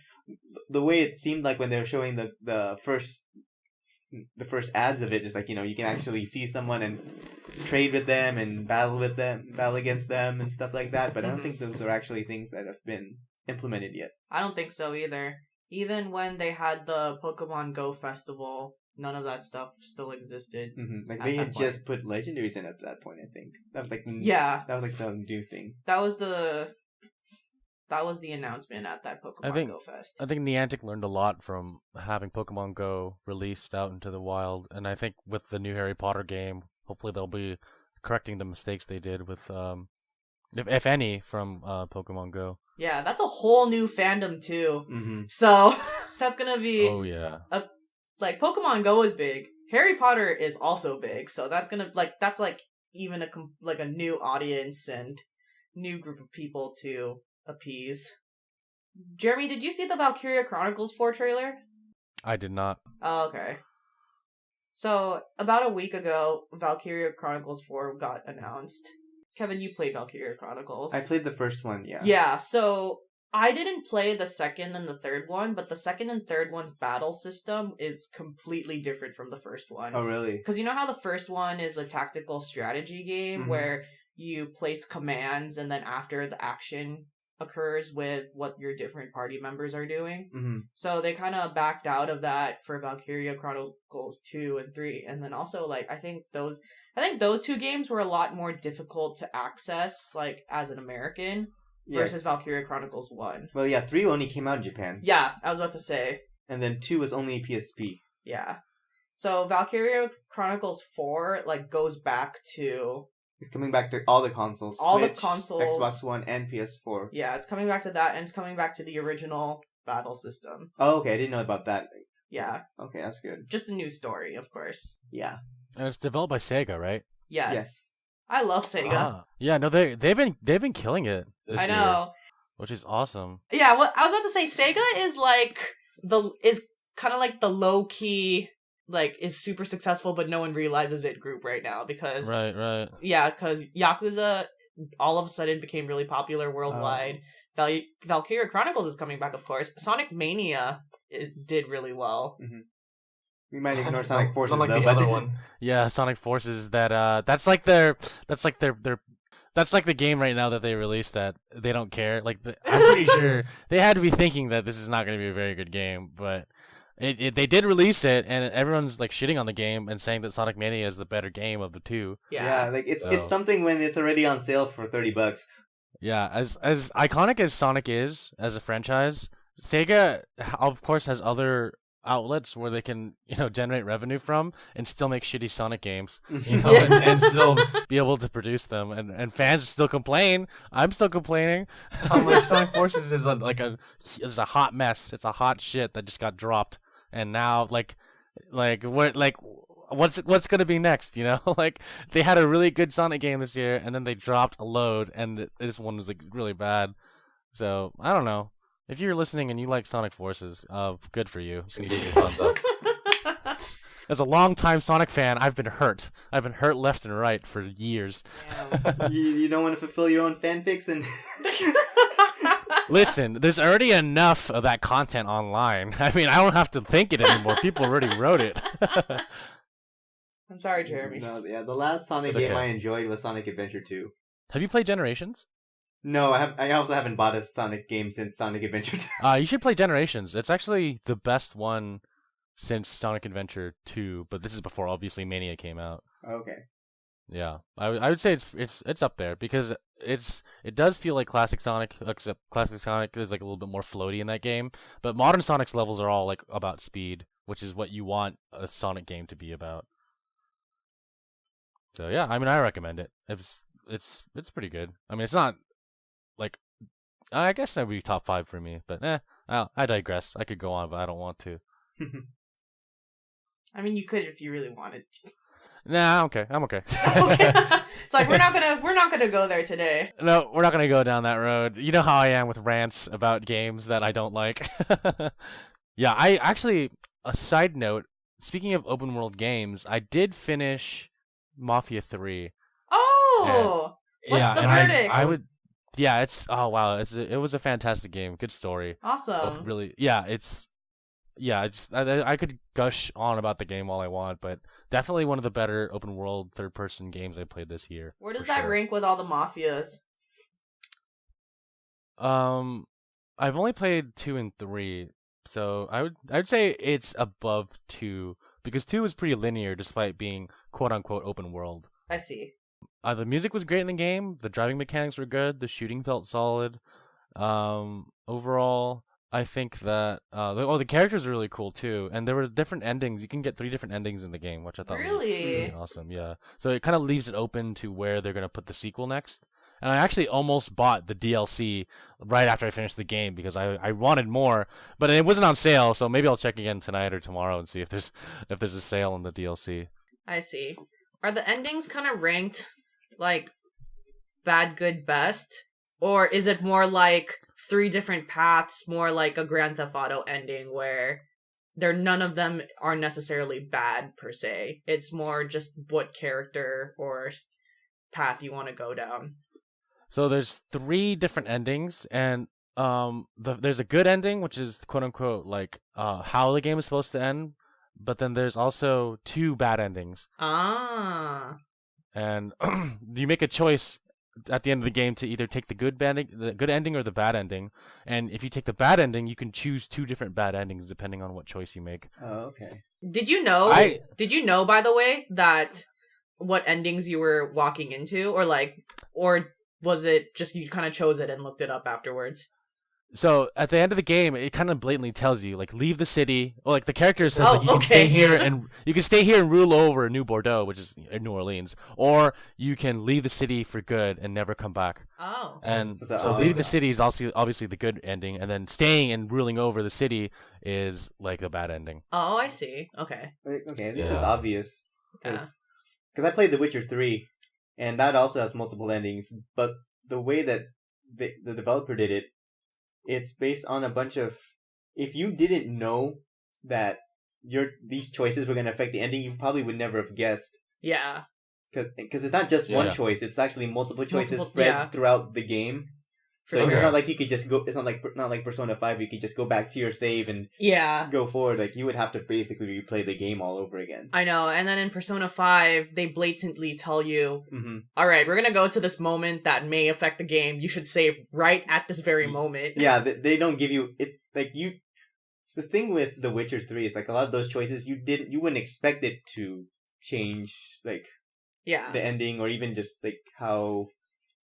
the way it seemed like when they were showing the first ads of it, is like, you can actually see someone and trade with them and battle against them and stuff like that, but I don't think those are actually things that have been implemented yet. I don't think so either. Even when they had the Pokemon Go festival, none of that stuff still existed. Mm-hmm. Like, they had just put legendaries in at that point, I think. That was like the new thing. That was the announcement at that Pokemon Go Fest. I think Niantic learned a lot from having Pokemon Go released out into the wild, and I think with the new Harry Potter game, hopefully they'll be correcting the mistakes they did with, if any, from Pokemon Go. Yeah, that's a whole new fandom too. Mm-hmm. So that's gonna be. Oh yeah. Pokemon Go is big. Harry Potter is also big. So that's gonna even a new audience and new group of people to appease. Jeremy, did you see the Valkyria Chronicles 4 trailer? I did not. Oh, okay. So, about a week ago, Valkyria Chronicles 4 got announced. Kevin, you played Valkyria Chronicles. I played the first one, yeah. Yeah, so I didn't play the second and the third one, but the second and third one's battle system is completely different from the first one. Oh, really? Because you know how the first one is a tactical strategy game where you place commands and then after the action occurs with what your different party members are doing. Mm-hmm. So they kind of backed out of that for Valkyria Chronicles 2 and 3. And then also, I think those two games were a lot more difficult to access, as an American, versus Valkyria Chronicles 1. Well, yeah, 3 only came out in Japan. Yeah, I was about to say. And then 2 was only PSP. Yeah. So Valkyria Chronicles 4, goes back to... It's coming back to all the consoles. All Switch, the consoles. Xbox One, and PS4. Yeah, it's coming back to that, and it's coming back to the original battle system. Oh, okay. I didn't know about that. Yeah. Okay, that's good. Just a new story, of course. Yeah. And it's developed by Sega, right? Yes. I love Sega. Ah. Yeah, no, they've been killing it this year. I know. Which is awesome. Yeah, well, I was about to say, Sega is kind of like the low-key... is super successful, but no one realizes it group right now because... Right. Yeah, because Yakuza all of a sudden became really popular worldwide. Valkyria Chronicles is coming back, of course. Sonic Mania did really well. Mm-hmm. We might ignore Sonic Forces, the other one. Yeah, Sonic Forces, that's like the game right now that they released that they don't care. I'm pretty sure they had to be thinking that this is not going to be a very good game, but... They did release it, and everyone's shitting on the game and saying that Sonic Mania is the better game of the two. Yeah, it's something when it's already on sale for $30. Yeah, as iconic as Sonic is as a franchise, Sega of course has other outlets where they can generate revenue from and still make shitty Sonic games, and still be able to produce them, and fans still complain. I'm still complaining. Sonic Forces is it's a hot mess. It's a hot shit that just got dropped. And now, what's gonna be next? They had a really good Sonic game this year, and then they dropped a load, and this one was really bad. So I don't know. If you're listening and you like Sonic Forces, good for you. Just give you a thumbs up. As a longtime Sonic fan, I've been hurt. I've been hurt left and right for years. You don't want to fulfill your own fanfics and... Listen, there's already enough of that content online. I mean, I don't have to think it anymore. People already wrote it. I'm sorry, Jeremy. No, yeah, the last Sonic game I enjoyed was Sonic Adventure 2. Have you played Generations? No, I also haven't bought a Sonic game since Sonic Adventure 2. You should play Generations. It's actually the best one since Sonic Adventure 2, but this is before obviously Mania came out. Okay. Yeah, I would say it's up there because it does feel like classic Sonic, except classic Sonic is like a little bit more floaty in that game. But modern Sonic's levels are all like about speed, which is what you want a Sonic game to be about. So yeah, I mean I recommend it. It's pretty good. I mean it's not like I guess that would be top 5 for me, but I digress. I could go on, but I don't want to. I mean you could if you really wanted to. Nah, I'm okay. Okay. It's like we're not gonna go there today. No, we're not gonna go down that road. You know how I am with rants about games that I don't like. Yeah, I actually, a side note, speaking of open world games, I did finish Mafia 3. Oh, what's the verdict? I would, yeah, it was a fantastic game. Good story. Awesome. Really, I could gush on about the game all I want, but definitely one of the better open world third person games I played this year. Where does that rank with all the Mafias? I've only played 2 and 3, so I'd say it's above 2 because 2 is pretty linear despite being quote unquote open world. I see. The music was great in the game, the driving mechanics were good, the shooting felt solid. Overall, I think that the characters are really cool too, and there were different endings. You can get 3 different endings in the game, which I thought was really awesome. Yeah, so it kind of leaves it open to where they're gonna put the sequel next. And I actually almost bought the DLC right after I finished the game because I wanted more, but it wasn't on sale. So maybe I'll check again tonight or tomorrow and see if there's a sale on the DLC. I see. Are the endings kind of ranked like bad, good, best, or is it more like 3 different paths, more like a Grand Theft Auto ending where none of them are necessarily bad per se? It's more just what character or path you want to go down. So there's 3 different endings, and there's a good ending, which is quote unquote like how the game is supposed to end, but then there's also 2 bad endings. And you make a choice at the end of the game to either take the good ending or the bad ending. And if you take the bad ending, you can choose 2 different bad endings depending on what choice you make. Oh, okay. Did you know? Did you know, by the way, that what endings you were walking into, or was it just you kind of chose it and looked it up afterwards? So at the end of the game, it kind of blatantly tells you like leave the city, or like the character says you can stay here and rule over New Bordeaux, which is in New Orleans, or you can leave the city for good and never come back. Oh, and so leave the city is also obviously the good ending, and then staying and ruling over the city is like the bad ending. Oh, I see. Okay. Okay, this is obvious because I played The Witcher 3, and that also has multiple endings, but the way that the developer did it. It's based on a bunch of... If you didn't know that these choices were going to affect the ending, you probably would never have guessed. Yeah. Because it's not just one choice. It's actually multiple choices spread throughout the game. So it's not like you could just go... It's not like Persona 5, you could just go back to your save and go forward. Like, you would have to basically replay the game all over again. I know. And then in Persona 5, they blatantly tell you, all right, we're going to go to this moment that may affect the game. You should save right at this very moment. Yeah, they don't give you... It's like you... The thing with The Witcher 3 is like a lot of those choices, you wouldn't expect it to change, like... Yeah. The ending, or even just like how...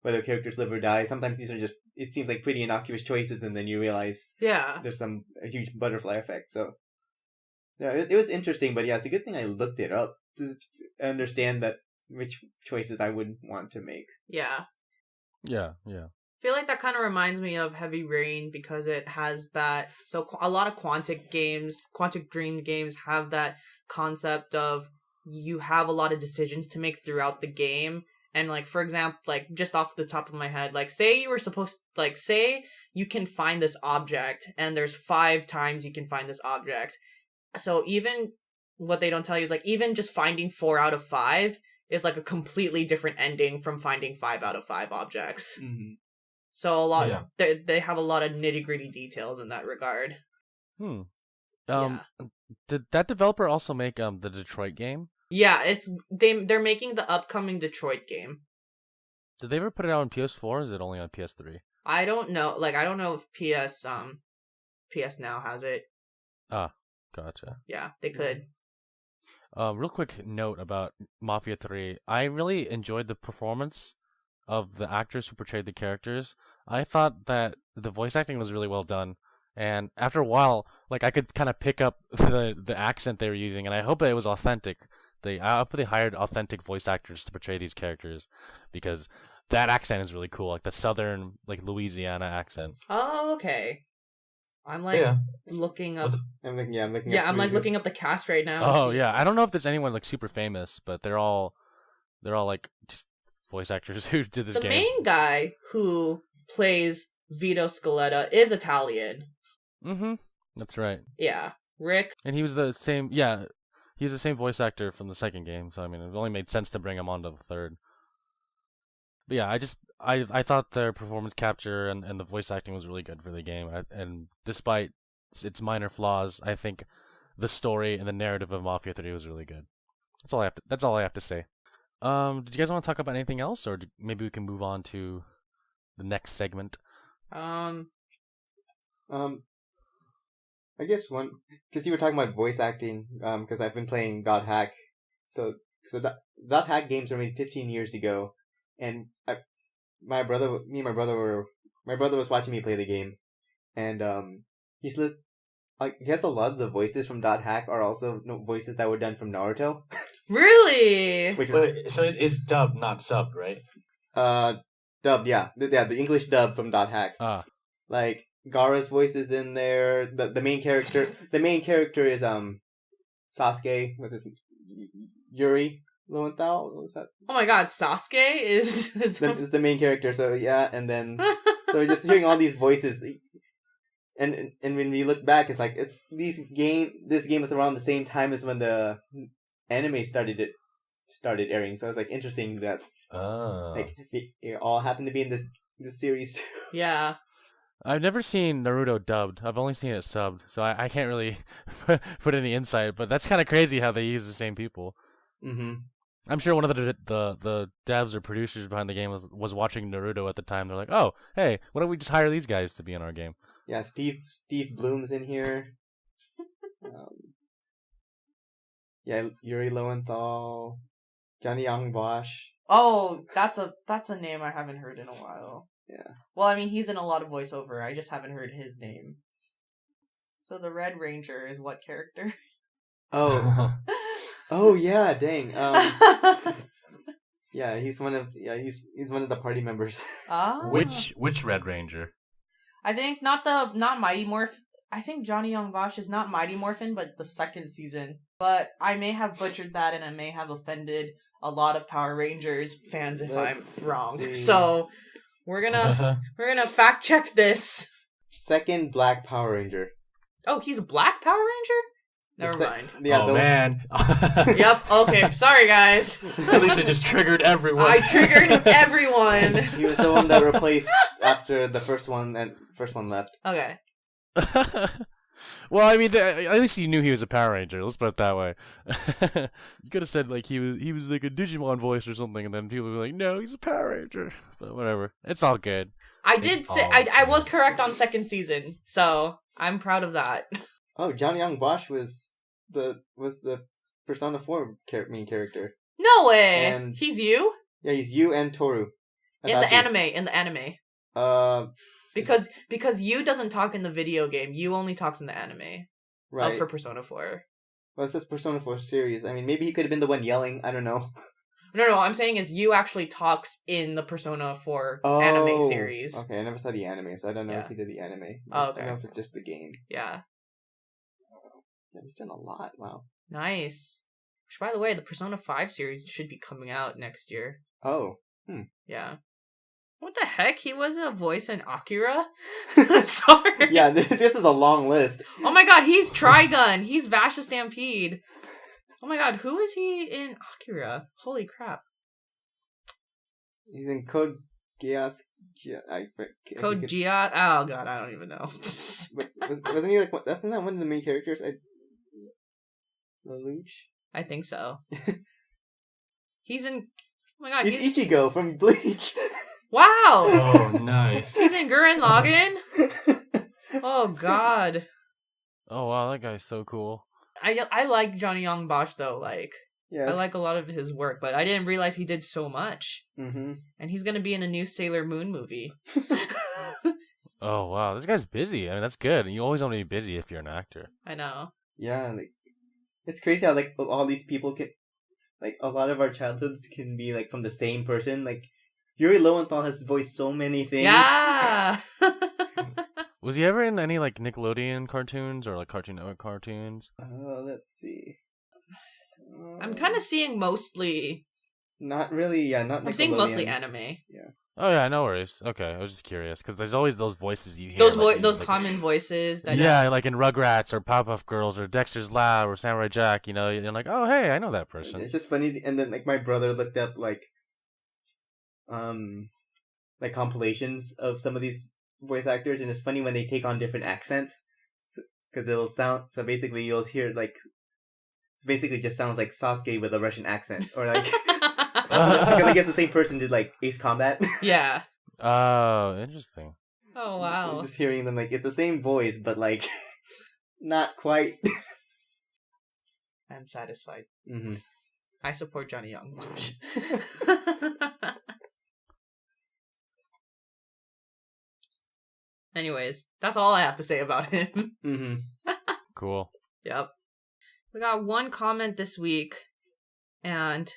Whether characters live or die. Sometimes these are just, it seems like pretty innocuous choices, and then you realize there's a huge butterfly effect. So, yeah, it was interesting, but yeah, it's a good thing I looked it up to understand that which choices I would want to make. Yeah. Yeah. I feel like that kind of reminds me of Heavy Rain because it has that. So a lot of Quantic Dream games have that concept of you have a lot of decisions to make throughout the game. And, like, for example, like, just off the top of my head, like, say you were supposed to, like, say you can find this object, and there's 5 times you can find this object. So even what they don't tell you is like even just finding 4 out of 5 is like a completely different ending from finding 5 out of 5 objects. Mm-hmm. So a lot they have a lot of nitty-gritty details in that regard. Did that developer also make the Detroit game? Yeah, they're making the upcoming Detroit game. Did they ever put it out on PS4 or is it only on PS3? I don't know. Like I don't know if PS Now has it. Ah, gotcha. Yeah, they could. Real quick note about Mafia 3. I really enjoyed the performance of the actors who portrayed the characters. I thought that the voice acting was really well done. And after a while, like I could kind of pick up the accent they were using, and I hope it was authentic. I hope they hired authentic voice actors to portray these characters, because that accent is really cool, like the southern, like Louisiana accent. Oh, okay. I'm like looking up. I'm looking up. Looking up the cast right now. Oh yeah, I don't know if there's anyone like super famous, but they're all like just voice actors who did this game. The main guy who plays Vito Scaletta is Italian. Mm-hmm. That's right. Yeah, Rick. And he was the same. Yeah, he's the same voice actor from the second game. So I mean, it only made sense to bring him onto the third. But yeah, I thought their performance capture and the voice acting was really good for the game. And despite its minor flaws, I think the story and the narrative of Mafia 3 was really good. That's all I have to say. Did you guys want to talk about anything else, or maybe we can move on to the next segment? I guess one, because you were talking about voice acting, because I've been playing .hack. So .hack games were made 15 years ago, and my brother was watching me play the game, and he guess a lot of the voices from .hack are also voices that were done from Naruto. Really? So it's dubbed, not subbed, right? Dubbed, yeah. The English dub from .hack. Like Gaara's voice is in there. The main character is Sasuke. What's his Yuri Lowenthal? What was that? Oh my god, Sasuke is the main character. So yeah, and then so just hearing all these voices, and when we look back, it's like this game was around the same time as when the anime started airing. So it's like interesting that like it all happened to be in this series too. Yeah. I've never seen Naruto dubbed. I've only seen it subbed, so I can't really put any insight. But that's kind of crazy how they use the same people. Mm-hmm. I'm sure one of the devs or producers behind the game was watching Naruto at the time. They're like, oh, hey, why don't we just hire these guys to be in our game? Yeah, Steve Bloom's in here. Yeah, Yuri Lowenthal, Jonny Yong Bosch. Oh, that's a name I haven't heard in a while. Yeah. Well, I mean, he's in a lot of voiceover. I just haven't heard his name. So the Red Ranger is what character? Oh. Oh yeah, dang. Yeah, he's one of the party members. Ah. Which Red Ranger? I think not Mighty Morph. I think Jonny Yong Bosch is not Mighty Morphin, but the second season. But I may have butchered that, and I may have offended a lot of Power Rangers fans if I'm wrong. See. So we're gonna fact check this. Second Black Power Ranger. Oh, he's a Black Power Ranger? Never mind. Yeah, man. Yep, okay, sorry guys. At least it just triggered everyone. I triggered everyone. He was the one that replaced after the first one left. Okay. Well, I mean, at least you knew he was a Power Ranger. Let's put it that way. You could have said like he was like a Digimon voice or something, and then people would be like, "No, he's a Power Ranger." But whatever, it's all good. I was correct on second season, so I'm proud of that. Oh, Jonny Yong Bosch was the Persona 4 main character. No way. And he's you? Yeah, he's you and Toru. In the anime. Because Yu doesn't talk in the video game. Yu only talks in the anime. Right. For Persona 4. Well, it says Persona 4 series. I mean, maybe he could have been the one yelling. I don't know. No, I'm saying is Yu actually talks in the Persona 4 anime series. Okay, I never saw the anime, so I don't know if he did the anime. Oh, okay. I don't know if it's just the game. Yeah. Yeah, he's done a lot. Wow. Nice. Which, by the way, the Persona 5 series should be coming out next year. Oh. Yeah. What the heck? He wasn't a voice in Akira? Sorry. Yeah, this is a long list. Oh my god, he's Trigun. He's Vash the Stampede. Oh my god, who is he in Akira? Holy crap. He's in Code Geass. Code Geass? Oh god, I don't even know. But wasn't he like, that's not one of the main characters? Lelouch? I think so. He's in, oh my god. He's Ichigo from Bleach. Wow! Oh, nice. He's in Gurren Lagann? Oh god. Oh wow, that guy's so cool. I like Jonny Yong Bosch though, like, yes. I like a lot of his work, but I didn't realize he did so much. Mm-hmm. And he's gonna be in a new Sailor Moon movie. Oh wow, this guy's busy. I mean, that's good. You always want to be busy if you're an actor. I know. Yeah, like, it's crazy how, like, all these people can, like, a lot of our childhoods can be, like, from the same person. Like, Yuri Lowenthal has voiced so many things. Yeah! Was he ever in any, like, Nickelodeon cartoons or, like, Cartoon Network cartoons? Let's see. I'm kind of seeing mostly... Not really, yeah, not Nickelodeon. I'm seeing mostly anime. Yeah. Oh, yeah, no worries. Okay, I was just curious, because there's always those voices you hear. Those common voices. That like in Rugrats or Powerpuff Girls or Dexter's Lab or Samurai Jack, you know, you're like, oh, hey, I know that person. It's just funny, and then, like, my brother looked up, like compilations of some of these voice actors, and it's funny when they take on different accents, because it'll sound, so basically you'll hear, like, it's basically just sounds like Sasuke with a Russian accent, or like, because I guess the same person did, like, Ace Combat. Yeah. Oh, interesting. Oh, wow. Just hearing them, like, it's the same voice, but, like, not quite. I'm satisfied. Mm-hmm. I support Jonny Yong Bosch. Anyways, that's all I have to say about him. Mm-hmm. Cool. Yep. We got one comment this week, and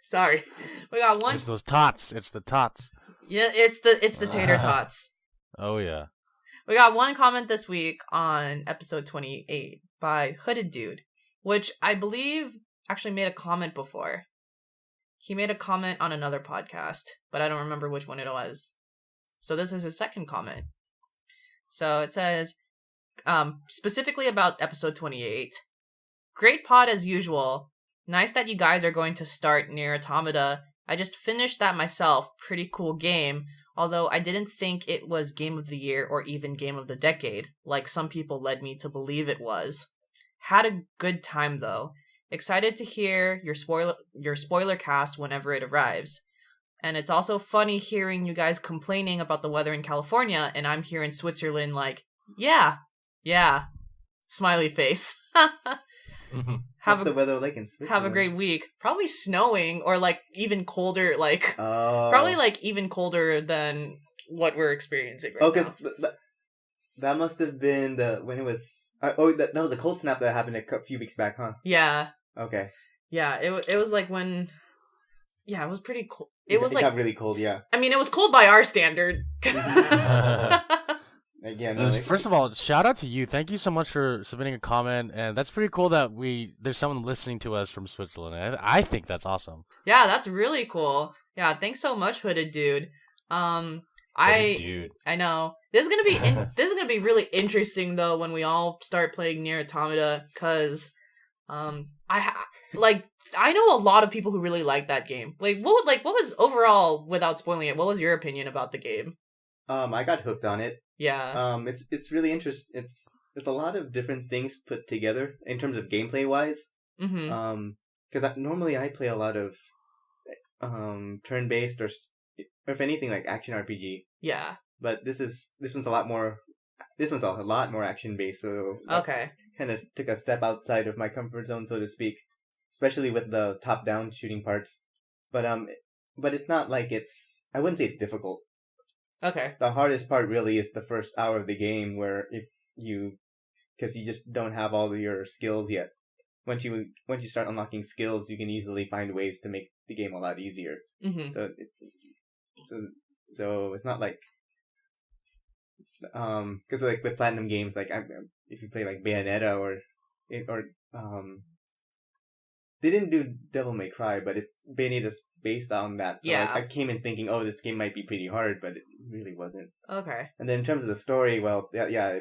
sorry, we got one. It's those tots. It's the tots. Yeah, it's the tater tots. Oh yeah. We got one comment this week on episode 28 by Hooded Dude, which I believe actually made a comment before. He made a comment on another podcast, but I don't remember which one it was. So this is his second comment. So it says, specifically about episode 28, great pod as usual. Nice that you guys are going to start Nier Automata. I just finished that myself. Pretty cool game. Although I didn't think it was Game of the Year or even Game of the Decade, like some people led me to believe it was. Had a good time though. Excited to hear your spoiler cast whenever it arrives. And it's also funny hearing you guys complaining about the weather in California, and I'm here in Switzerland like, yeah, smiley face. What's the weather like in Switzerland? Have a great week. Probably snowing, or like even colder, like probably like even colder than what we're experiencing right now. Oh, because that must have been when it was. That was the cold snap that happened a few weeks back, huh? Yeah. Okay. Yeah, it was like when. Yeah, it was pretty cold. It got really cold, yeah. I mean, it was cold by our standard. Again, first of all, shout out to you. Thank you so much for submitting a comment, and that's pretty cool that there's someone listening to us from Switzerland. I think that's awesome. Yeah, that's really cool. Yeah, thanks so much, Hooded Dude. Dude. I know this is gonna be really interesting though when we all start playing Nier Automata, because I know a lot of people who really like that game. What was overall, without spoiling it, what was your opinion about the game? I got hooked on it. Yeah. It's really interesting. It's a lot of different things put together in terms of gameplay wise. Mm-hmm. Because normally I play a lot of turn based or if anything like action RPG. Yeah. But this one's a lot more. This one's a lot more action based. So okay. Kind of took a step outside of my comfort zone, so to speak. Especially with the top down shooting parts. But it's not like it's. I wouldn't say it's difficult. Okay. The hardest part really is the first hour of the game, where because you just don't have all of your skills yet. Once you start unlocking skills, you can easily find ways to make the game a lot easier. Mm-hmm. So it's not like because like with Platinum games, like if you play like Bayonetta or they didn't do Devil May Cry, but Bayonetta's based on that. So yeah. I came in thinking, oh, this game might be pretty hard, but it really wasn't. Okay. And then in terms of the story, well, yeah,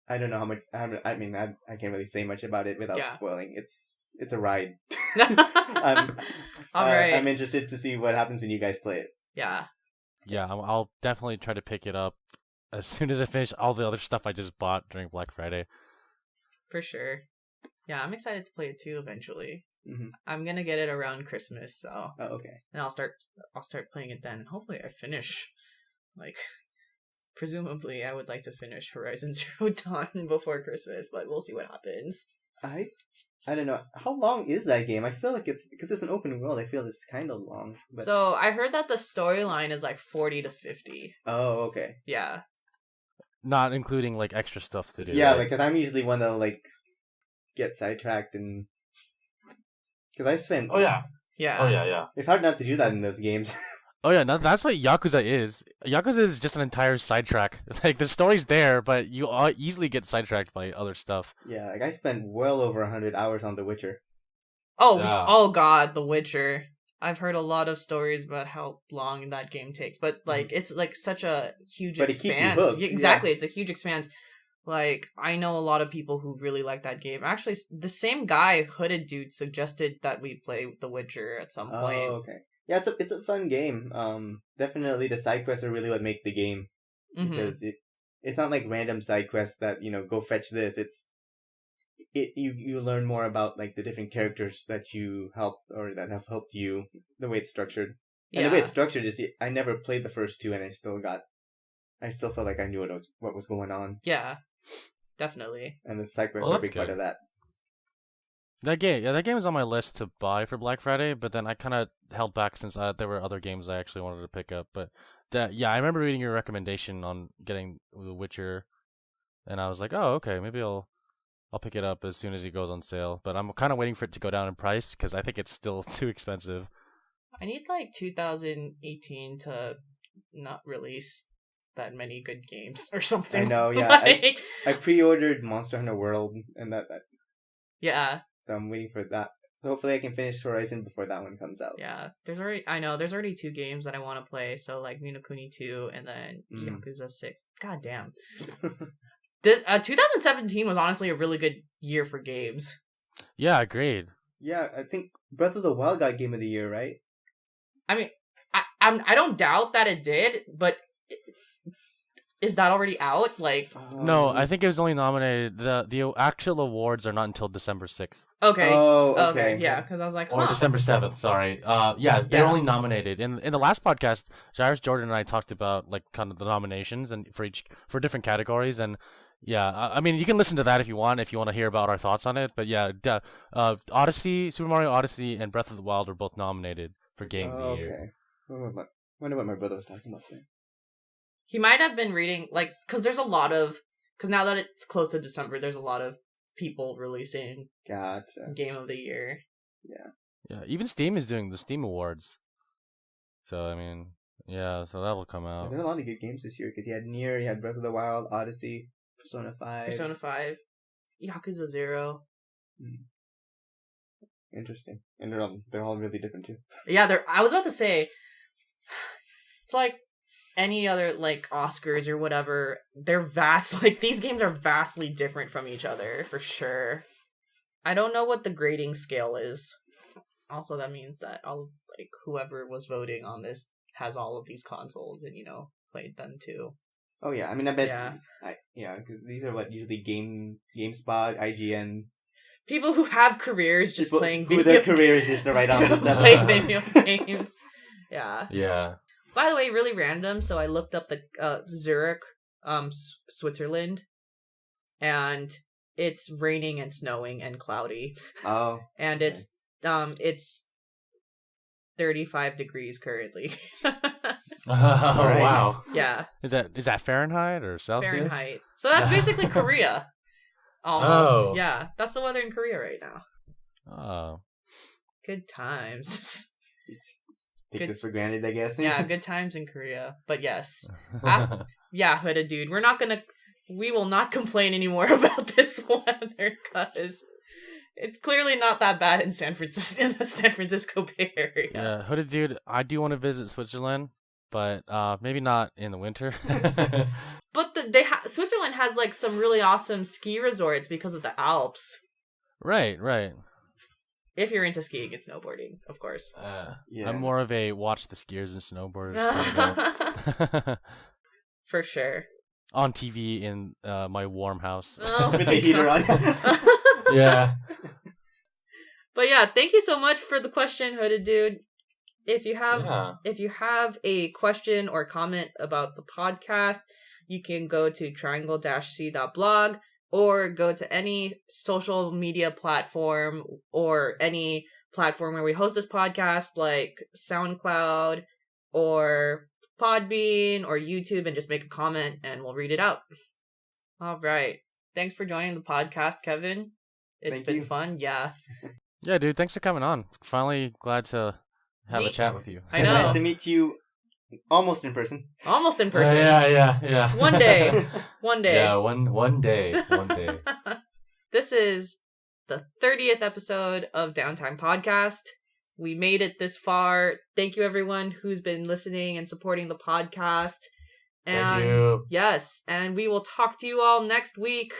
I don't know how much. I mean, I can't really say much about it without spoiling. It's a ride. All right. I'm interested to see what happens when you guys play it. Yeah. Yeah, I'll definitely try to pick it up as soon as I finish all the other stuff I just bought during Black Friday. For sure. Yeah, I'm excited to play it too eventually. Mm-hmm. I'm gonna get it around Christmas, so. Oh, okay. And I'll start playing it then. Hopefully, I finish. Like, presumably, I would like to finish Horizon Zero Dawn before Christmas, but we'll see what happens. I don't know. How long is that game? I feel like because it's an open world, I feel it's kind of long. But... So, I heard that the storyline is like 40 to 50. Oh, okay. Yeah. Not including, like, extra stuff to do. Yeah, right? like, because I'm usually one that'll, like, get sidetracked and... Because I spent... Oh, yeah. Yeah. Oh, yeah. It's hard not to do that in those games. Oh yeah, that's what Yakuza is. Yakuza is just an entire sidetrack. Like, the story's there, but you easily get sidetracked by other stuff. Yeah, like I spent well over 100 hours on The Witcher. Oh god, The Witcher. I've heard a lot of stories about how long that game takes, but like it's like such a huge expanse. It keeps you hooked. Exactly, it's a huge expanse. Like, I know a lot of people who really like that game. Actually, the same guy, Hooded Dude, suggested that we play The Witcher at some point. Oh, okay. Yeah, it's a fun game. Definitely the side quests are really what make the game. Because it's not like random side quests that, go fetch this. You learn more about like the different characters that you help or that have helped you, the way it's structured. And the way it's structured is I never played the first two and I still felt like I knew what was going on. Yeah. Definitely. And the side quests are a big part of that. That game is on my list to buy for Black Friday, but then I kind of held back since there were other games I actually wanted to pick up. But I remember reading your recommendation on getting The Witcher, and I was like, oh, okay, maybe I'll pick it up as soon as it goes on sale. But I'm kind of waiting for it to go down in price because I think it's still too expensive. I need like 2018 to not release that many good games or something. I know, yeah. I pre-ordered Monster Hunter World and that. Yeah. So I'm waiting for that. So hopefully I can finish Horizon before that one comes out. Yeah, there's already 2 games that I want to play. So like Ni no Kuni 2 and then Yakuza 6. God damn. 2017 was honestly a really good year for games. Yeah, agreed. Yeah, I think Breath of the Wild got Game of the Year, right? I mean, I don't doubt that it did, but is that already out? Like, no, I think it was only nominated. The actual awards are not until December 6th. Okay. Oh, okay. Yeah, because I was like, or December 7th. Sorry. They're only nominated. In the last podcast, Jairus Jordan and I talked about like kind of the nominations and for different categories. And yeah, I mean, you can listen to that if you want to hear about our thoughts on it. But yeah, Odyssey, Super Mario Odyssey, and Breath of the Wild are both nominated for Game of the Year. Okay. I wonder what my brother was talking about there. He might have been reading, like, because now that it's close to December, there's a lot of people releasing Game of the Year. Yeah. Yeah, even Steam is doing the Steam Awards. So, I mean, yeah, so that will come out. Yeah, there are a lot of good games this year, because you had Nier, you had Breath of the Wild, Odyssey, Persona 5. Yakuza 0. Interesting. And they're all really different, too. Yeah, I was about to say, it's like any other, like, Oscars or whatever, they're these games are vastly different from each other, for sure. I don't know what the grading scale is. Also, that means that whoever was voting on this has all of these consoles and, played them too. Oh, yeah. I mean, I bet... Yeah. Because these are usually GameSpot, IGN... People who have careers just playing video games. Who their careers is to write on the stuff. Play video games. Yeah. Yeah. By the way, really random, so I looked up the Zurich, Switzerland, and it's raining and snowing and cloudy. Oh. And it's 35 degrees currently. Right. Wow. Yeah. Is that Fahrenheit or Celsius? Fahrenheit. So that's basically Korea. Almost. Oh. Yeah. That's the weather in Korea right now. Oh. Good times. Take this for granted, I guess. Yeah, good times in Korea. But yes. Hooded Dude. We will not complain anymore about this weather because it's clearly not that bad in in the San Francisco Bay Area. Yeah, Hooded Dude, I do want to visit Switzerland, but maybe not in the winter. But Switzerland has like some really awesome ski resorts because of the Alps. Right. If you're into skiing and snowboarding, of course. Yeah. I'm more of a watch the skiers and snowboarders kind of For sure. on TV in my warm house. Oh With my the heater God. on. Yeah. But yeah, thank you so much for the question, Hooded Dude. If you have a question or comment about the podcast, you can go to triangle-c.blog or go to any social media platform or any platform where we host this podcast, like SoundCloud or Podbean or YouTube, and just make a comment and we'll read it out. All right. Thanks for joining the podcast, Kevin. It's Thank been you. fun. Yeah. Yeah, dude, thanks for coming on. Finally glad to have a Me chat too. with you. I know. Nice to meet you almost in person. Almost in person. Yeah. One day. One day. Yeah, one day. This is the 30th episode of Downtime Podcast. We made it this far. Thank you, everyone who's been listening and supporting the podcast. And Thank you. yes, and we will talk to you all next week.